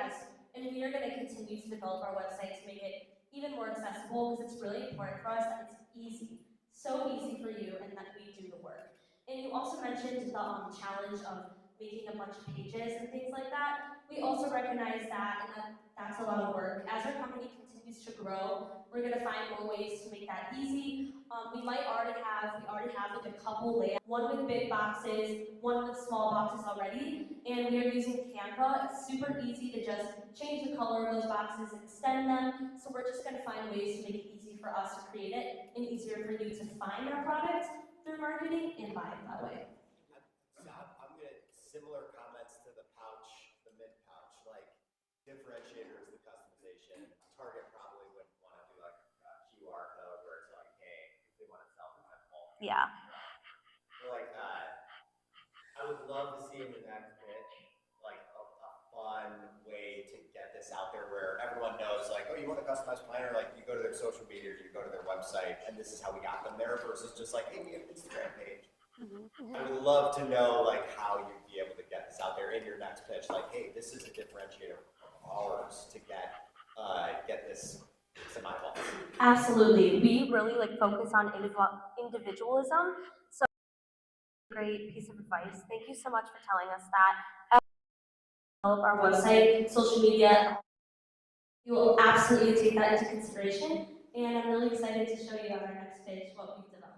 and we are going to continue to develop our website to make it even more accessible, because it's really important for us that it's easy, so easy for you, and that we do the work. And you also mentioned the challenge of making a bunch of pages and things like that. We also recognize that, and that's a lot of work. As our company continues to grow, we're going to find more ways to make that easy. We already have like a couple layouts, one with big boxes, one with small boxes already, and we are using Canva. It's super easy to just change the color of those boxes and extend them. So we're just going to find ways to make it easy for us to create it and easier for you to find our product through marketing and buy it that way. So I'm gonna, similar comments to the pouch, the mint pouch, like differentiator is the customization. Target probably wouldn't want to do like a QR code where it's like, hey, if they want to sell them at home. Yeah. Like, I would love to see in the next pitch, like a fun way to get this out there where everyone knows, like, oh, you want a customized planner? Like, you go to their social media, or you go to their website, and this is how we got them there, versus just like, hey, we have an Instagram page. I would love to know, like, how you'd be able to get this out there in your next pitch. Like, hey, this is a differentiator of ours to get this to my ball. Absolutely. We really like focus on individualism. So great piece of advice. Thank you so much for telling us that. Develop our website, social media. You will absolutely take that into consideration, and I'm really excited to show you on our next pitch what we've developed.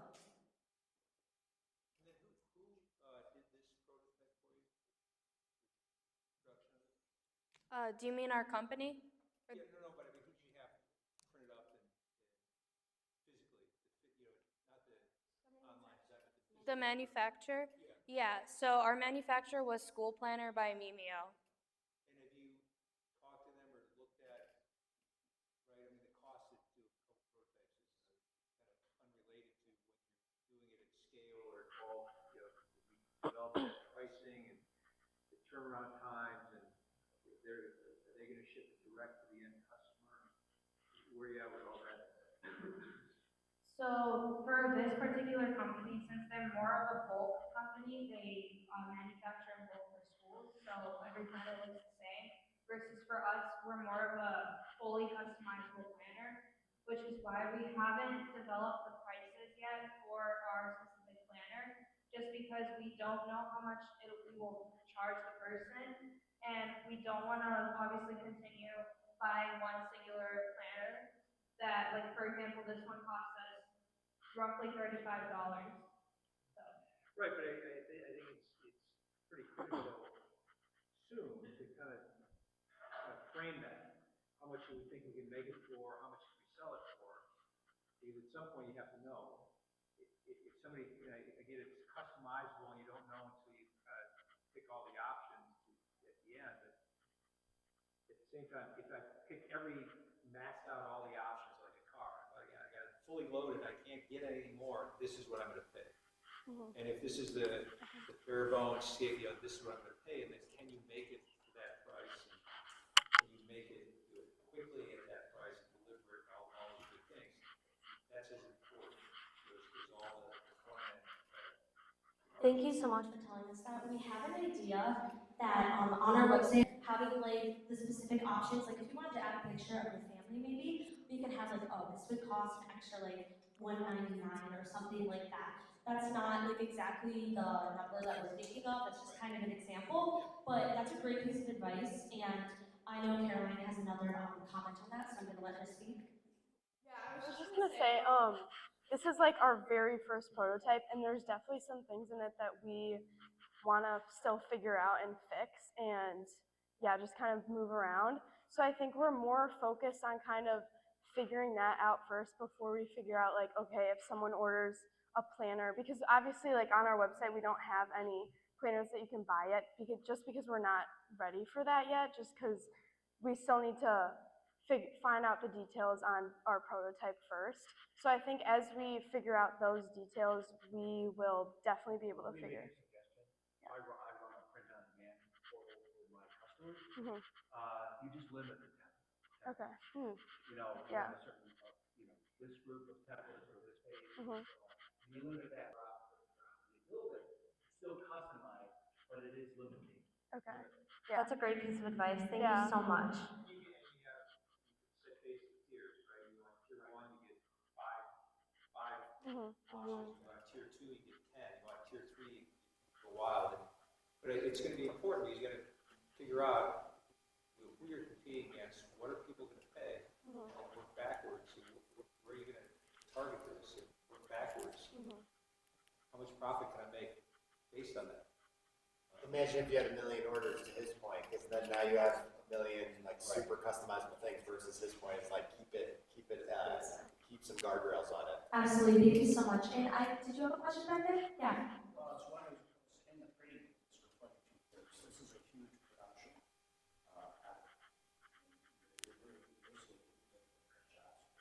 Do you mean our company? Yeah, no, but I mean, who did you have printed up and The manufacturer? Yeah, so our manufacturer was School Planner by Mimeo. And have you talked to them or looked at, right, I mean, the cost to do a couple prototypes is kind of unrelated to when you're doing it at scale or at bulk. You know, we develop that pricing and the turnaround times, and are they gonna ship it direct to the end customer? Where are you at with all that? So for this particular company, since they're more of a bulk company, they manufacture in bulk for schools, so every planner looks the same. Versus for us, we're more of a fully customizable planner, which is why we haven't developed the prices yet for our specific planner, just because we don't know how much we will charge the person, and we don't want to obviously continue buying one singular planner that, like, for example, this one costs us roughly $35. So. Right, but I think it's pretty critical soon to kind of frame that. How much do we think we can make it for? How much can we sell it for? Because at some point you have to know. If somebody, again, it's customizable and you don't know until you pick all the options at the end. But at the same time, if I pick maxed out all the options like a car, I got it fully loaded, I can't get any more, this is what I'm gonna pay. And if this is the bare bones scale, this is what I'm gonna pay, and then can you make it for that price? And can you make it, do it quickly at that price and deliver it, all those good things? That's as important as all the front end. Thank you so much for telling us that. We have an idea that on our website, having like the specific options, like if you wanted to add a picture of your family maybe, we could have like, oh, this would cost an extra like $199 or something like that. That's not like exactly the number that we're thinking of, that's just kind of an example, but that's a great piece of advice, and I know Caroline has another comment on that, so I'm gonna let her speak. Yeah, I was just gonna say, this is like our very first prototype, and there's definitely some things in it that we want to still figure out and fix, and yeah, just kind of move around. So I think we're more focused on kind of figuring that out first before we figure out like, okay, if someone orders a planner, because obviously like on our website we don't have any planners that you can buy yet, because we're not ready for that yet, just because we still need to find out the details on our prototype first. So I think as we figure out those details, we will definitely be able to figure. I run a print on demand portal with my customers. Mhm. You just limit the template. Okay. You know, you Yeah. have a certain, this group of templates or this page. Mhm. You limit that drop a little bit. It's still customized, but it is limiting. Okay. Yeah. That's a great piece of advice. Thank Yeah. you so much. You can set basic tiers, right? You want tier 1, you get five Mhm. options. You want tier 2, you get 10. You want tier 3, you go wild. But it's going to be important because you got to figure out who you're competing against, what are people going to pay, and work backwards. Where are you going to target this? And work backwards. How much profit can I make based on that? Imagine if you had 1 million orders to his point, because then now you have 1 million like super customizable things versus his point. It's like keep some guardrails on it. Absolutely, thank you so much. And did you have a question back there? Yeah. Well, I was wondering, in the printing business for 22 years, this is a huge production effort. You're basically doing print jobs,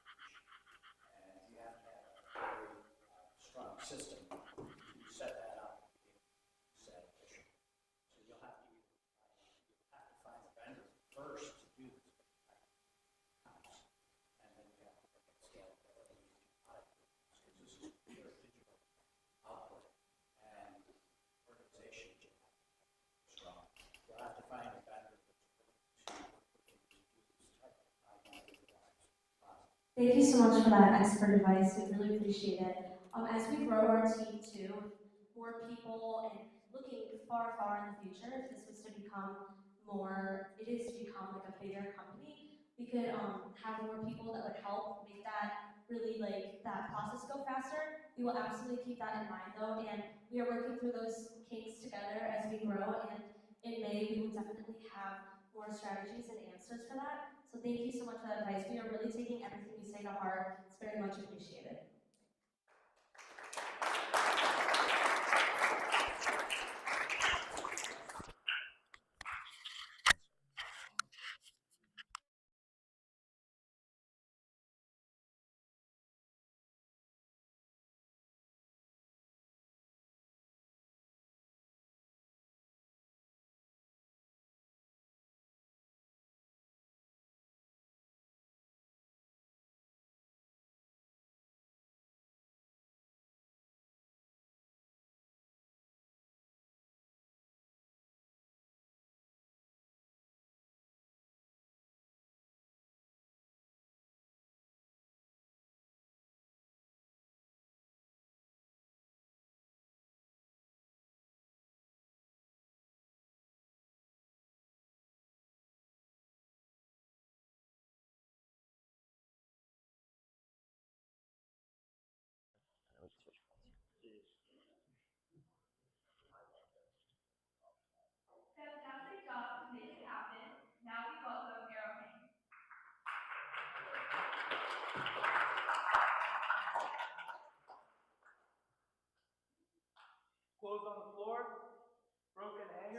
and you have to have a very strong system to set that up, set efficient. So you'll have to find a vendor first to do this, and then you have to look at scalability and product, because this is pure digital output and organization strong. You'll have to find a vendor to do this type of process. Thank you so much for that expert advice. We really appreciate it. As we grow our team too, more people and looking far, far in the future, if this was to become it is to become like a bigger company, we could have more people that would help make that really like that process go faster. We will absolutely keep that in mind though, and we are working through those kinks together as we grow, and in May we will definitely have more strategies and answers for that. So thank you so much for that advice. We are really taking everything you say to heart. It's very much appreciated.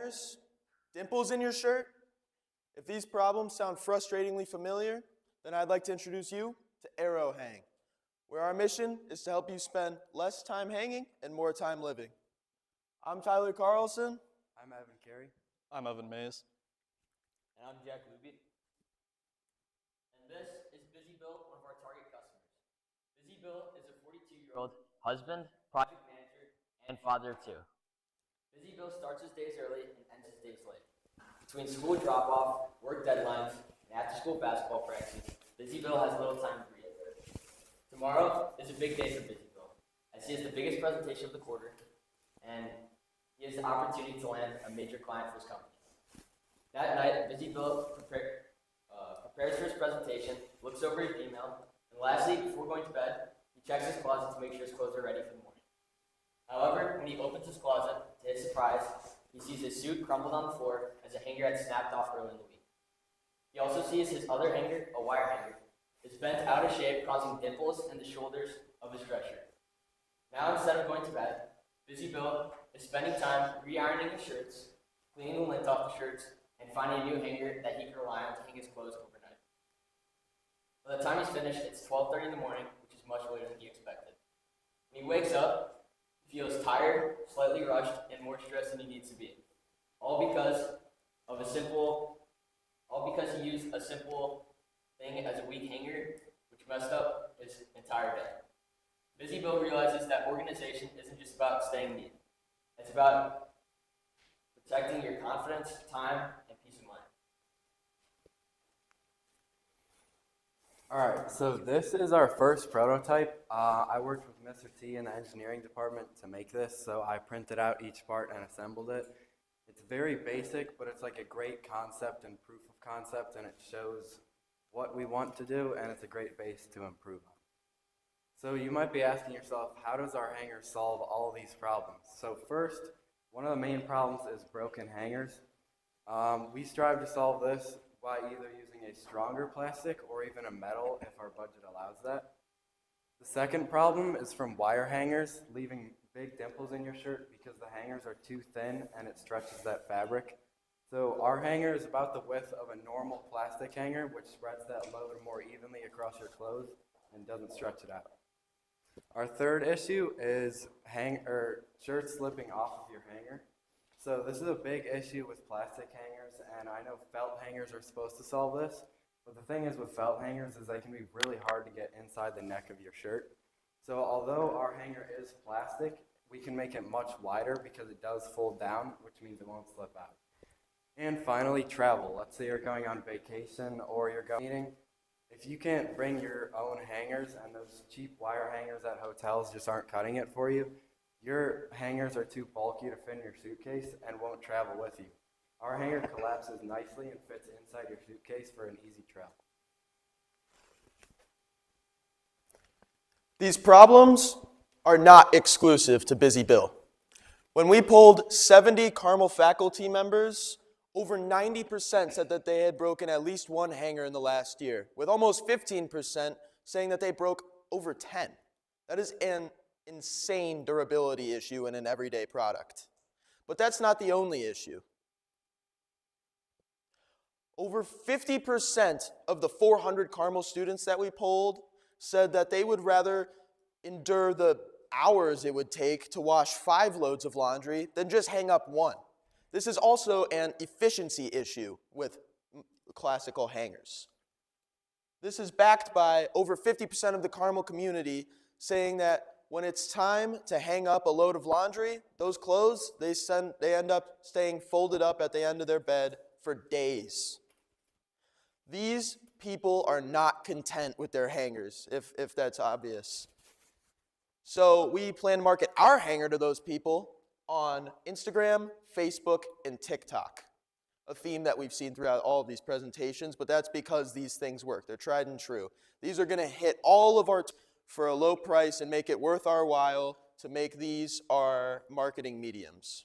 hangers, dimples in your shirt. If these problems sound frustratingly familiar, then I'd like to introduce you to Arrow Hang, where our mission is to help you spend less time hanging and more time living. I'm Tyler Carlson. I'm Evan Carey. I'm Evan Mays. And I'm Jack Luby. And this is Busy Bill, one of our target customers. Busy Bill is a 42-year-old husband, project manager, and father of two. Busy Bill starts his days early and ends his days late. Between school drop-off, work deadlines, and after-school basketball practices, Busy Bill has little time to breathe. Tomorrow is a big day for Busy Bill, as he has the biggest presentation of the quarter, and he has the opportunity to land a major client for his company. That night, Busy Bill prepares for his presentation, looks over his email, and lastly, before going to bed, he checks his closet to make sure his clothes are ready for the morning. However, when he opens his closet, to his surprise, he sees his suit crumpled on the floor as a hanger had snapped off early in the week. He also sees his other hanger, a wire hanger, is bent out of shape, causing dimples in the shoulders of his dress shirt. Now, instead of going to bed, Busy Bill is spending time re-ironing his shirts, cleaning the lint off the shirts, and finding a new hanger that he can rely on to hang his clothes overnight. By the time he's finished, it's 12:30 in the morning, which is much later than he expected. When he wakes up, he feels tired, slightly rushed, and more stressed than he needs to be. All because he used a simple thing as a weak hanger, which messed up his entire day. Busy Bill realizes that organization isn't just about staying neat. It's about protecting your confidence, time, and peace of mind. All right, so this is our first prototype. I worked with Mr. T in the engineering department to make this, so I printed out each part and assembled it. It's very basic, but it's like a great concept and proof of concept, and it shows what we want to do, and it's a great base to improve on. So you might be asking yourself, how does our hanger solve all of these problems? So first, one of the main problems is broken hangers. We strive to solve this by either using a stronger plastic or even a metal if our budget allows that. The second problem is from wire hangers, leaving big dimples in your shirt because the hangers are too thin and it stretches that fabric. So our hanger is about the width of a normal plastic hanger, which spreads that load more evenly across your clothes and doesn't stretch it out. Our third issue is shirts slipping off of your hanger. So this is a big issue with plastic hangers, and I know felt hangers are supposed to solve this, but the thing is with felt hangers is they can be really hard to get inside the neck of your shirt. So although our hanger is plastic, we can make it much wider because it does fold down, which means it won't slip out. And finally, travel. Let's say you're going on vacation or you're going meeting. If you can't bring your own hangers and those cheap wire hangers at hotels just aren't cutting it for you, your hangers are too bulky to fit in your suitcase and won't travel with you. Our hanger collapses nicely and fits inside your suitcase for an easy travel. These problems are not exclusive to Busy Bill. When we polled 70 Carmel faculty members, over 90% said that they had broken at least one hanger in the last year, with almost 15% saying that they broke over 10. That is an insane durability issue in an everyday product. But that's not the only issue. Over 50% of the 400 Carmel students that we polled said that they would rather endure the hours it would take to wash 5 loads of laundry than just hang up one. This is also an efficiency issue with classical hangers. This is backed by over 50% of the Carmel community saying that when it's time to hang up a load of laundry, those clothes, they end up staying folded up at the end of their bed for days. These people are not content with their hangers, if that's obvious. So we plan to market our hanger to those people on Instagram, Facebook, and TikTok. A theme that we've seen throughout all of these presentations, but that's because these things work. They're tried and true. These are going to hit all of our for a low price and make it worth our while to make these our marketing mediums.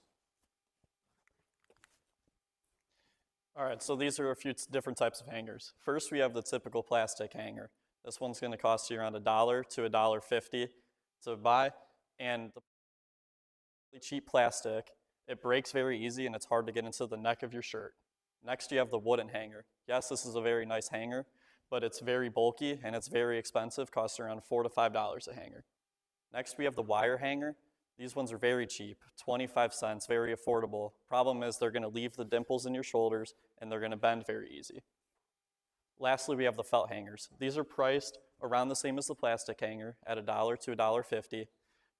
All right, so these are a few different types of hangers. First, we have the typical plastic hanger. This one's going to cost you around $1 to $1.50 to buy, and the cheap plastic It breaks very easy and it's hard to get into the neck of your shirt. Next, you have the wooden hanger. Yes, this is a very nice hanger, but it's very bulky and it's very expensive, costs around $4 to $5 a hanger. Next, we have the wire hanger. These ones are very cheap, 25 cents, very affordable. Problem is they're gonna leave the dimples in your shoulders and they're gonna bend very easy. Lastly, we have the felt hangers. These are priced around the same as the plastic hanger at $1 to $1.50.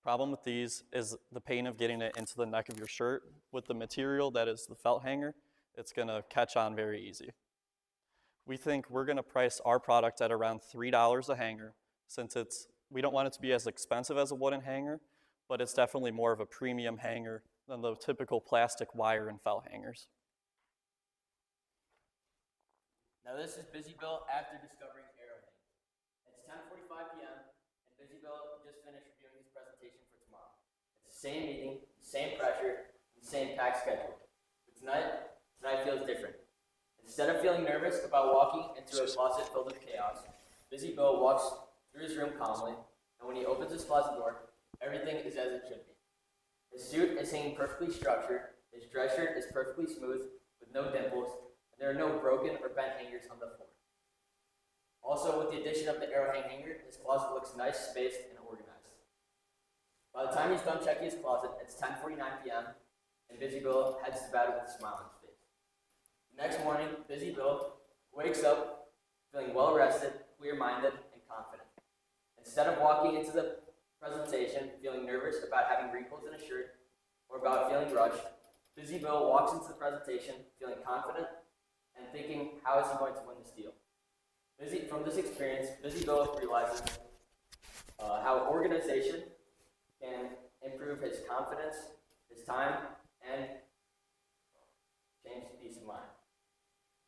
Problem with these is the pain of getting it into the neck of your shirt. With the material that is the felt hanger, it's gonna catch on very easy. We think we're gonna price our product at around $3 a hanger since we don't want it to be as expensive as a wooden hanger, but it's definitely more of a premium hanger than the typical plastic wire and felt hangers. Now this is Busy Bill after discovering Arrowhead. It's 10:45 p.m. and Busy Bill just finished reviewing his presentation for tomorrow. It's the same meeting, the same pressure, and the same packed schedule. But tonight feels different. Instead of feeling nervous about walking into a closet filled with chaos, Busy Bill walks through his room calmly, and when he opens his closet door, everything is as it should be. His suit is hanging perfectly structured, his dress shirt is perfectly smooth, with no dimples, and there are no broken or bent hangers on the floor. Also, with the addition of the arrow hang hanger, his closet looks nice, spaced, and organized. By the time he's done checking his closet, it's 10:49 p.m., and Busy Bill heads to bed with a smile on his face. The next morning, Busy Bill wakes up feeling well-rested, clear-minded, and confident. Instead of walking into the presentation feeling nervous about having wrinkles in his shirt or about feeling rushed, Busy Bill walks into the presentation feeling confident and thinking, how is he going to win this deal? From this experience, Busy Bill realizes how organization can improve his confidence, his time, and change peace of mind.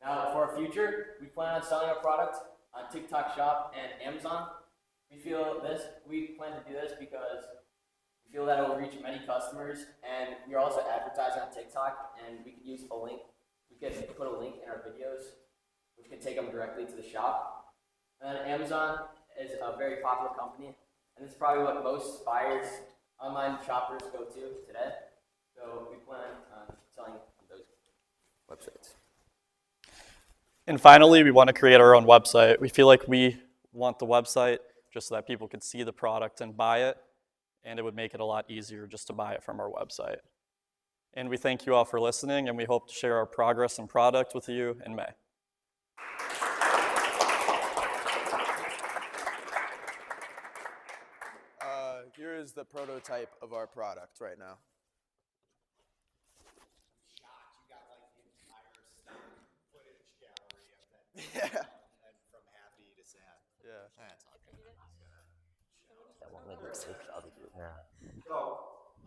Now, for our future, we plan on selling our product on TikTok Shop and Amazon. We plan to do this because we feel that it will reach many customers, and we are also advertising on TikTok, and we could use a link. We could put a link in our videos, which can take them directly to the shop. And then Amazon is a very popular company, and it's probably what most buyers, online shoppers go to today. So we plan on selling on those websites. And finally, we want to create our own website. We feel like we want the website just so that people could see the product and buy it, and it would make it a lot easier just to buy it from our website. And we thank you all for listening, and we hope to share our progress and product with you in May. Here is the prototype of our product right now. Yeah. And from happy to sad. Yeah. That's okay. Yeah. So,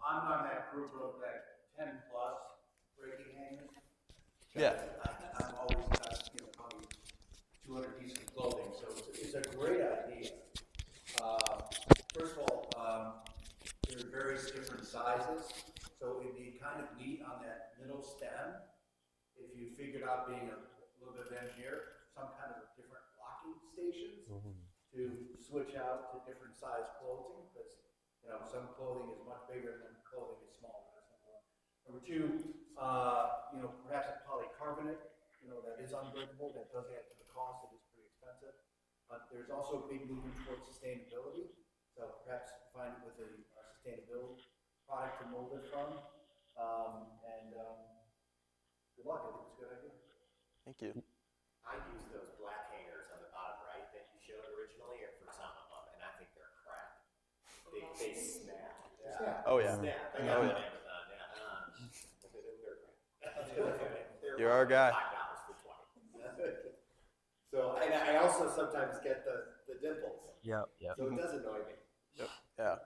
I'm on that group of that 10 plus breaking hangers. Yeah. I'm always got, probably 200 pieces of clothing, so it's a great idea. First of all, there are various different sizes, so it'd be kind of neat on that middle stem if you figured out being a little bit of engineer, some kind of different locking stations to switch out to different size clothing, because some clothing is much bigger than clothing is smaller. Number two, perhaps a polycarbonate, that is unbreakable, that does add to the cost, it is pretty expensive. But there's also a big movement towards sustainability, so perhaps find it with a sustainability product to mold it from. Good luck, I think it's a good idea. Thank you. I use those black hangers on the bottom right that you showed originally for some of them, and I think they're crap. They snap. Yeah. Oh, yeah. Snap. I got one on Amazon, yeah. You're our guy. $5 for 20. So, and I also sometimes get the dimples. Yep. So it does annoy me. Yep. Yeah.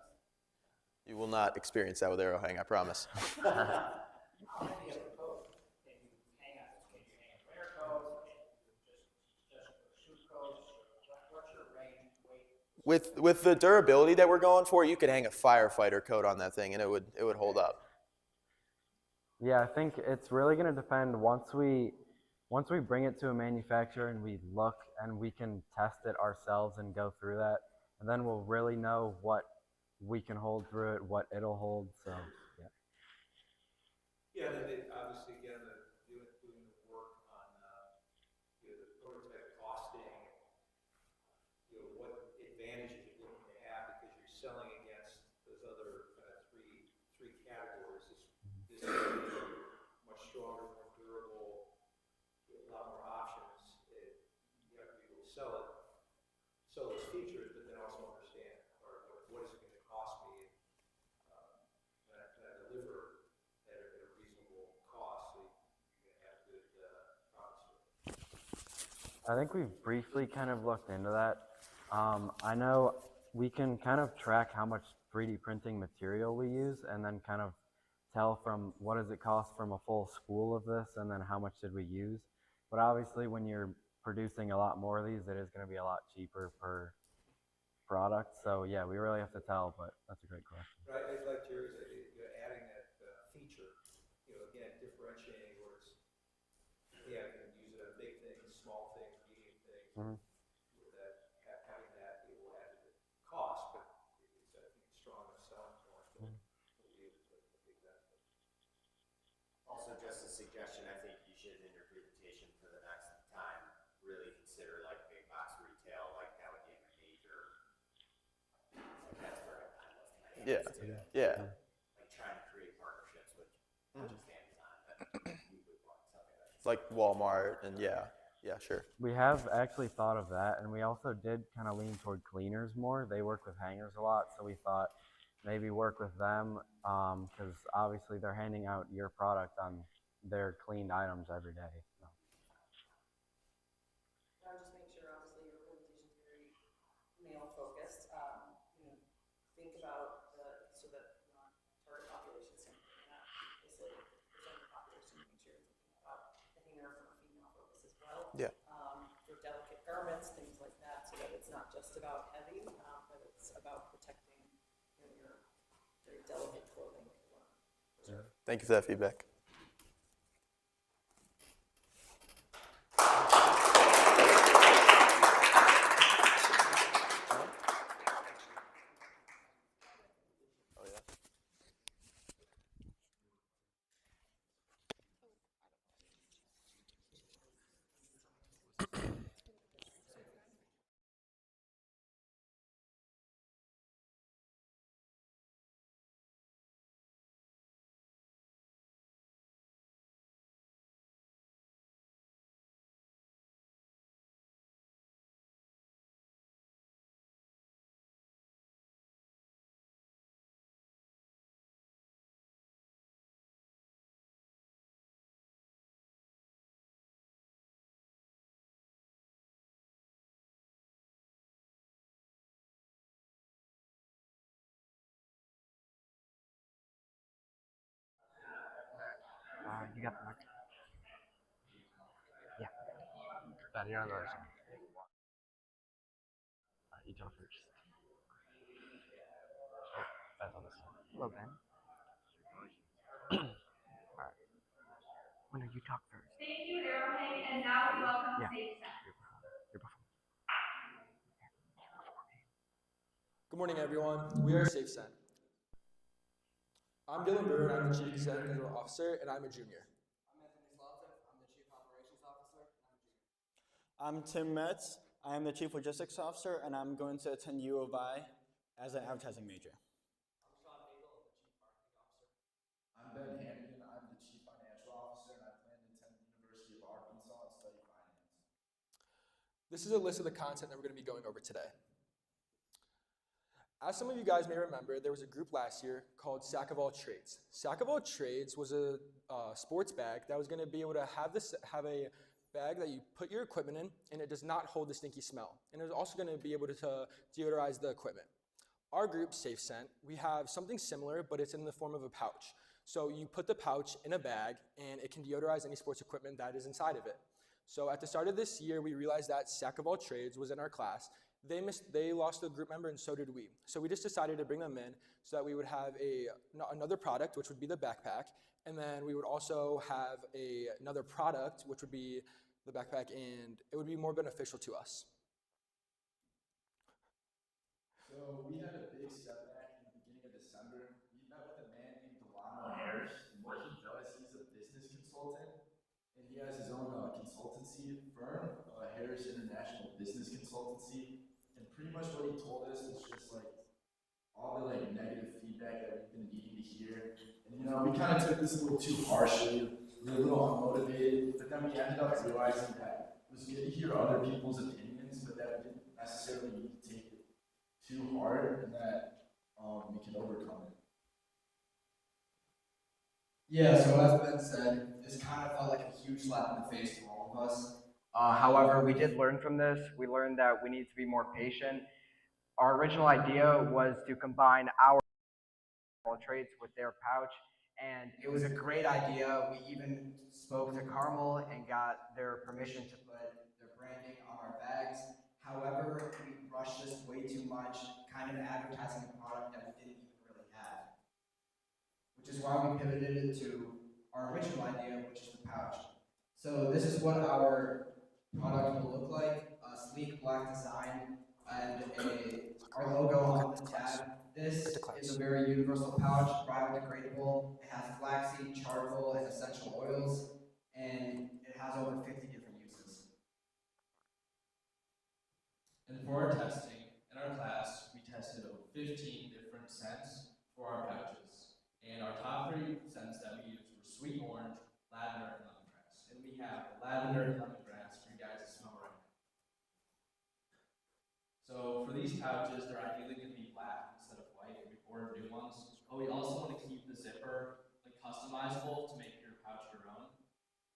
You will not experience that with arrow hang, I promise. With the durability that we're going for, you could hang a firefighter coat on that thing and it would hold up. Yeah, I think it's really going to depend once we bring it to a manufacturer and we look and we can test it ourselves and go through that, and then we'll really know what we can hold through it, what it'll hold. So, yeah. Yeah, they obviously, again, doing the work on, the prototype costing, what advantages you're going to have because you're selling against those other three categories. This is much stronger, more durable, a lot more options. You have to be able to sell those features, but then also understand, what is it going to cost me when I deliver at a reasonable cost, so you can have good profits. I think we've briefly kind of looked into that. I know we can kind of track how much 3D printing material we use and then kind of tell from what does it cost from a full spool of this and then how much did we use. But obviously when you're producing a lot more of these, it is going to be a lot cheaper per product. So yeah, we really have to tell, but that's a great question. But I like Jerry's idea, adding that feature, again, differentiating where it's, I can use it on big things, small things, medium things. Mhm. With that, having that, it will add to the cost, but it's, I think, strong enough selling point that it'll be a big benefit. Also, just a suggestion, I think you should, in your presentation for the next time, really consider like big box retail, like that would be a major, like that's where I'm looking at. Yeah. Yeah. Like trying to create partnerships with not just Amazon, but we would want something like that. Like Walmart and yeah, sure. We have actually thought of that, and we also did kind of lean toward cleaners more. They work with hangers a lot, so we thought maybe work with them because obviously they're handing out your product on their cleaned items every day. So. I'll just make sure, obviously, your presentation is very male focused. Think about so that target population standpoint, not obviously percent of the population, making sure you're thinking about the hanger from a female focus as well. Yeah. For delicate garments, things like that, so that it's not just about heavy, but it's about protecting your very delicate clothing. Thank you for that feedback. You got the mic. Yeah. Ben, you're on the other side. You talk first. Oh, Ben's on this side. Hello, Ben. Alright. When you talk first. Thank you, Arrowhead, and now we welcome Safe Set. You're before. Good morning, everyone. We are SafeSend. I'm Dylan Brewer, and I'm the Chief Executive Officer, and I'm a junior. I'm Anthony Slavcev. I'm the Chief Operations Officer, and I'm a junior. I'm Tim Metz. I am the Chief Logistics Officer, and I'm going to attend U of I as an advertising major. I'm Sean Hagel, the Chief Marketing Officer. I'm Ben Hannigan. I'm the Chief Financial Officer, and I plan to attend the University of Arkansas and study finance. This is a list of the content that we're going to be going over today. As some of you guys may remember, there was a group last year called Sack of All Trades. Sack of All Trades was a sports bag that was going to be able to have a bag that you put your equipment in, and it does not hold the stinky smell. And it's also going to be able to deodorize the equipment. Our group, SafeScent, we have something similar, but it's in the form of a pouch. So you put the pouch in a bag, and it can deodorize any sports equipment that is inside of it. So at the start of this year, we realized that Sack of All Trades was in our class. They lost a group member, and so did we. So we just decided to bring them in so that we would have another product, which would be the backpack, and then we would also have another product, which would be the backpack, and it would be more beneficial to us. So we had a big setback in the beginning of December. We met with a man named Delano Harris, and what he does, he's consultancy firm, Harris International Business Consultancy, and pretty much what he told us was just like all the like negative feedback that we've been needing to hear. And we kind of took this a little too harshly. We were a little unmotivated, but then we ended up realizing that it was good to hear other people's opinions, but that we didn't necessarily need to take it too hard, and that we can overcome it. Yeah, so as Ben said, this kind of felt like a huge slap in the face to all of us. However, we did learn from this. We learned that we need to be more patient. Our original idea was to combine our traits with their pouch, and it was a great idea. We even spoke to Carmel and got their permission to put their branding on our bags. However, we rushed this way too much, kind of advertising a product that we didn't even really have, which is why we pivoted it to our original idea, which is the pouch. So this is what our product will look like: a sleek black design and our logo on the tab. This is a very universal pouch, biodegradable. It has flaxseed, charcoal, and essential oils, and it has over 50 different uses. And for our testing, in our class, we tested over 15 different scents for our pouches. And our top 3 scents that we used were sweet orange, lavender, and lemongrass. And we have lavender and lemongrass for you guys to smell right now. So for these pouches, they're ideally going to be black instead of white. We ordered new ones. But we also want to keep the zipper like customizable to make your pouch your own.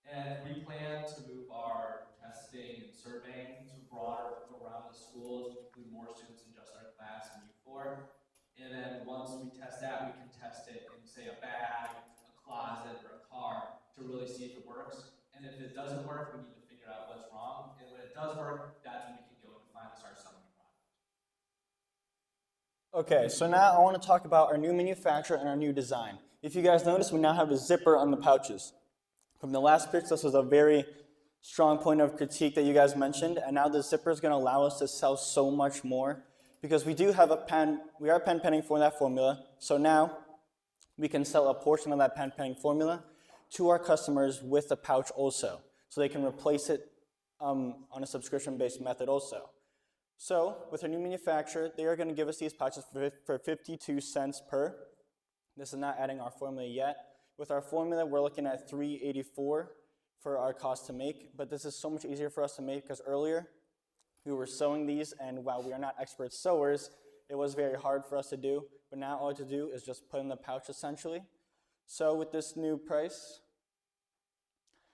And we plan to move our testing and surveying to broader around the schools, to include more students than just our class and U4. And then once we test that, we can test it in, say, a bag, a closet, or a car to really see if it works. And if it doesn't work, we need to figure out what's wrong. And when it does work, that's when we can go and finally start selling the product. Okay, so now I want to talk about our new manufacturer and our new design. If you guys notice, we now have a zipper on the pouches. From the last pitch, this was a very strong point of critique that you guys mentioned, and now the zipper is going to allow us to sell so much more because we do have a pen, we are pen penning for that formula, so now we can sell a portion of that pen penning formula to our customers with the pouch also, so they can replace it on a subscription-based method also. So with our new manufacturer, they are going to give us these pouches for 52 cents per. This is not adding our formula yet. With our formula, we're looking at $3.84 for our cost to make, but this is so much easier for us to make because earlier we were sewing these, and while we are not expert sewers, it was very hard for us to do, but now all we have to do is just put in the pouch essentially. So with this new price,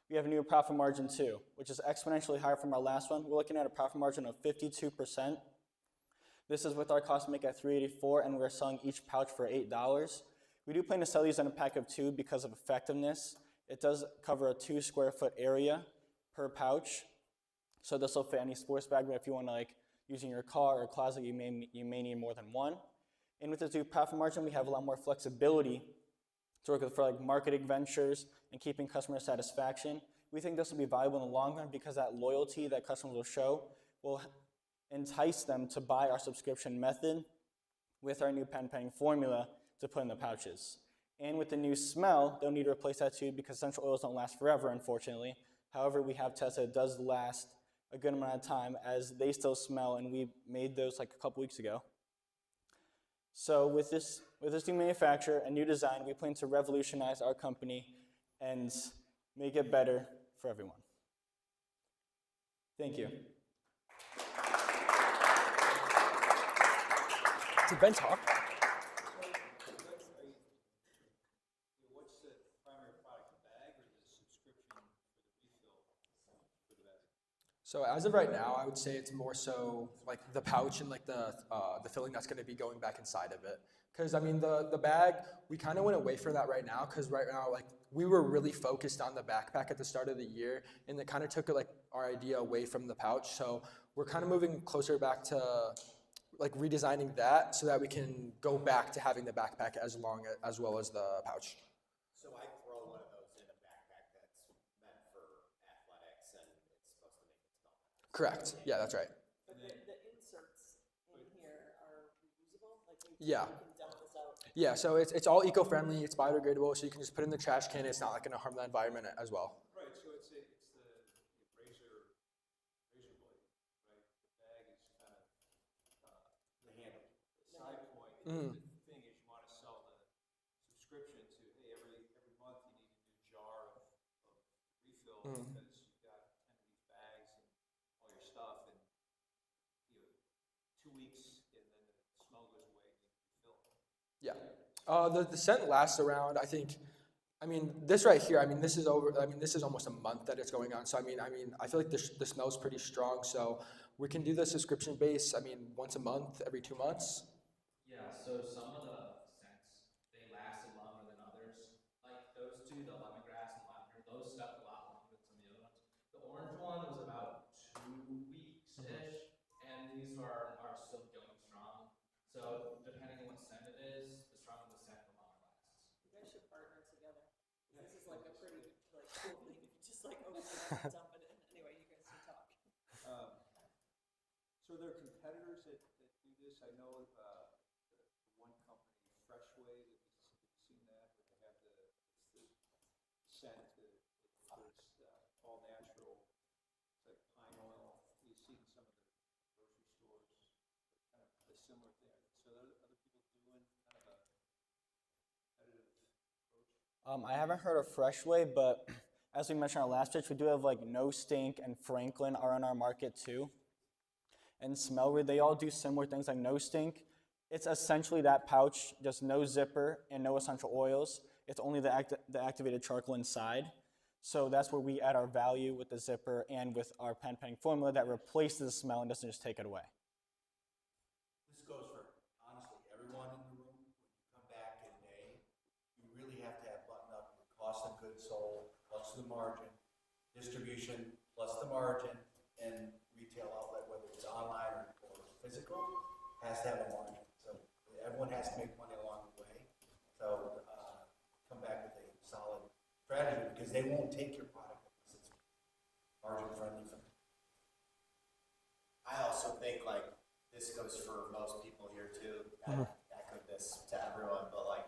we have a new profit margin too, which is exponentially higher from our last one. We're looking at a profit margin of 52%. This is with our cost to make at $3.84, and we're selling each pouch for $8. We do plan to sell these in a pack of 2 because of effectiveness. It does cover a 2 square foot area per pouch. So this will fit any sports bag, but if you want to like use in your car or closet, you may need more than one. And with this new profit margin, we have a lot more flexibility to work with for like marketing ventures and keeping customer satisfaction. We think this will be valuable in the long run because that loyalty that customers will show will entice them to buy our subscription method with our new pen penning formula to put in the pouches. And with the new smell, they'll need to replace that too because essential oils don't last forever, unfortunately. However, we have tested it does last a good amount of time as they still smell, and we made those like a couple weeks ago. So with this new manufacturer and new design, we plan to revolutionize our company and make it better for everyone. Thank you. Did Ben talk? So as of right now, I would say it's more so like the pouch and like the filling that's going to be going back inside of it. Because I mean the bag, we kind of went away from that right now because right now like we were really focused on the backpack at the start of the year, and it kind of took like our idea away from the pouch. So we're kind of moving closer back to like redesigning that so that we can go back to having the backpack as well as the pouch. So I throw one of those in a backpack that's meant for athletics and it's supposed to make it smell better. Correct. Yeah, that's right. But the inserts in here are reusable? Like Yeah. you can dump this out? Yeah, so it's all eco-friendly, it's biodegradable, so you can just put it in the trash can. It's not like going to harm the environment as well. Right, so it's the Razor Mhm. The thing is, you want to sell the subscription to, hey, every month you need a new jar of refill Mhm. because you've got 10 of these bags and all your stuff, and 2 weeks, and then the smell goes away and you refill. Yeah. The scent lasts around, I think, I mean, this right here, I mean, this is almost a month that it's going on. So, I mean, I feel like the smell's pretty strong. So we can do the subscription base, I mean, once a month, every 2 months. Yeah, so some of the scents, they lasted longer than others. Like those two, the lemongrass and lavender, those stuck a lot longer than some of the other ones. The orange one was about 2 weeks-ish, and these are still going strong. So depending on what scent it is, the stronger the scent, the longer it lasts. You guys should partner together. This is like a pretty cool thing. If you just like open it up and dump it in. Anyway, you guys can talk. So there are competitors that do this. I know the one company, Freshway, that you've seen that, where they have the scent that it's all natural. It's like pine oil. You see in some of the grocery stores, kind of a similar thing. So there are other people doing kind of a competitive approach. I haven't heard of Freshway, but as we mentioned in our last pitch, we do have like No Stink and Franklin are on our market too. And Smellweed, they all do similar things like No Stink. It's essentially that pouch, just no zipper and no essential oils. It's only the activated charcoal inside. So that's where we add our value with the zipper and with our pen penning formula that replaces the smell and doesn't just take it away. This goes for, honestly, everyone in the room. When you come back in May, you really have to have buttoned up your cost of goods sold, plus the margin, distribution, plus the margin, and retail outlet, whether it's online or physical, has to have a margin. So everyone has to make money along the way. So come back with a solid strategy, because they won't take your product unless it's margin friendly for them. I also think like this goes for most people here too. I echo this to everyone, but like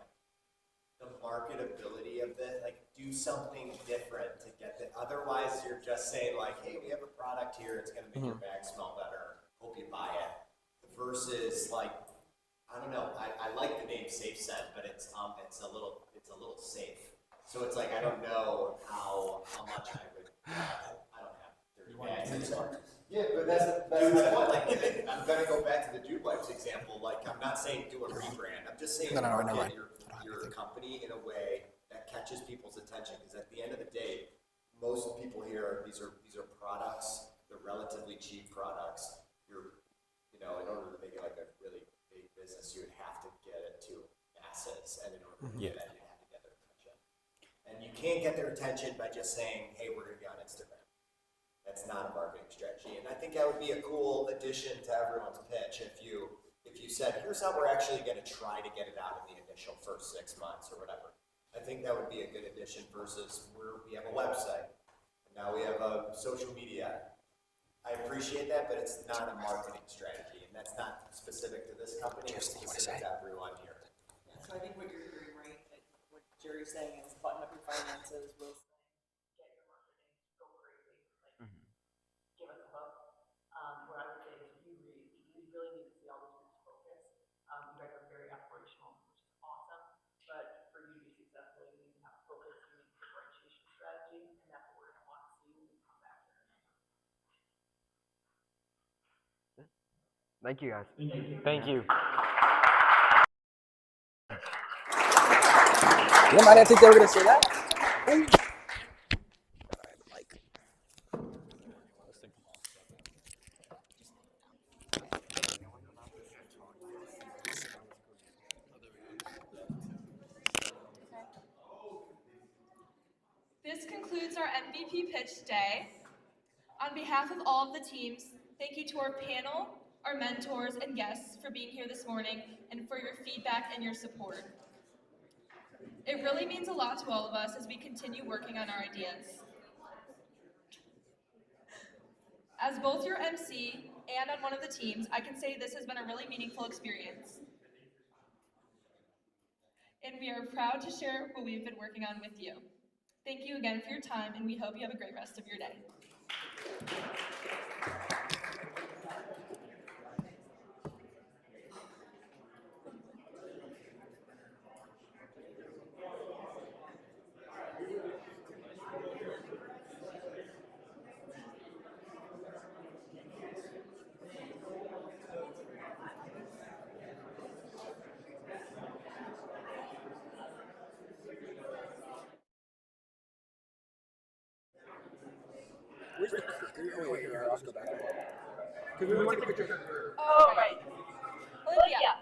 the marketability of this, like do something different to get that. Otherwise, you're just saying like, hey, we have a product here. It's going to make your bag smell better. Hope you buy it. Versus like, I don't know. I like the name Safe Scent, but it's a little safe. So it's like I don't know how much I would. I don't have 30 bags anymore. Yeah, but that's my point. Like, I'm gonna go back to the Dude Wipes example. Like, I'm not saying do a rebrand. I'm just saying market your company in a way that catches people's attention. Because at the end of the day, most people here, these are products. They're relatively cheap products. In order to make it like a really big business, you would have to get it to masses, and in order to do that, you have to get their attention. And you can't get their attention by just saying, "Hey, we're gonna be on Instagram." That's not a marketing strategy. And I think that would be a cool addition to everyone's pitch if you said, here's how we're actually going to try to get it out in the initial first 6 months or whatever. I think that would be a good addition versus we have a website. And now we have a social media. I appreciate that, but it's not a marketing strategy. And that's not specific to this company. It's specific to everyone here. Yeah, so I think what you're hearing, right, like what Jerry's saying is button up your finances, Will's saying, get your marketing, go crazy, like give us a hook. What I would say is we really need to see all these groups focus. You guys are very operational, which is awesome, but for you to be successful, you need to have focus, you need differentiation strategy, and that's what we're gonna want to see when we come back here. Thank you, guys. Thank you. Yeah, I didn't think they were gonna say that. This concludes our MVP pitch day. On behalf of all of the teams, thank you to our panel, our mentors, and guests for being here this morning and for your feedback and your support. It really means a lot to all of us as we continue working on our ideas. As both your MC and on one of the teams, I can say this has been a really meaningful experience. And we are proud to share what we've been working on with you. Thank you again for your time, and we hope you have a great rest of your day. Where's the clicker? Oh, wait, here, I'll just go back. Because we want to take a picture. Oh, right. Olivia.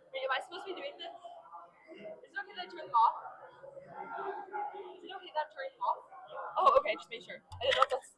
Wait, am I supposed to be doing this? Is it okay that I turn them off? Is it okay that I'm turning them off? Oh, okay, just make sure. I didn't know if that's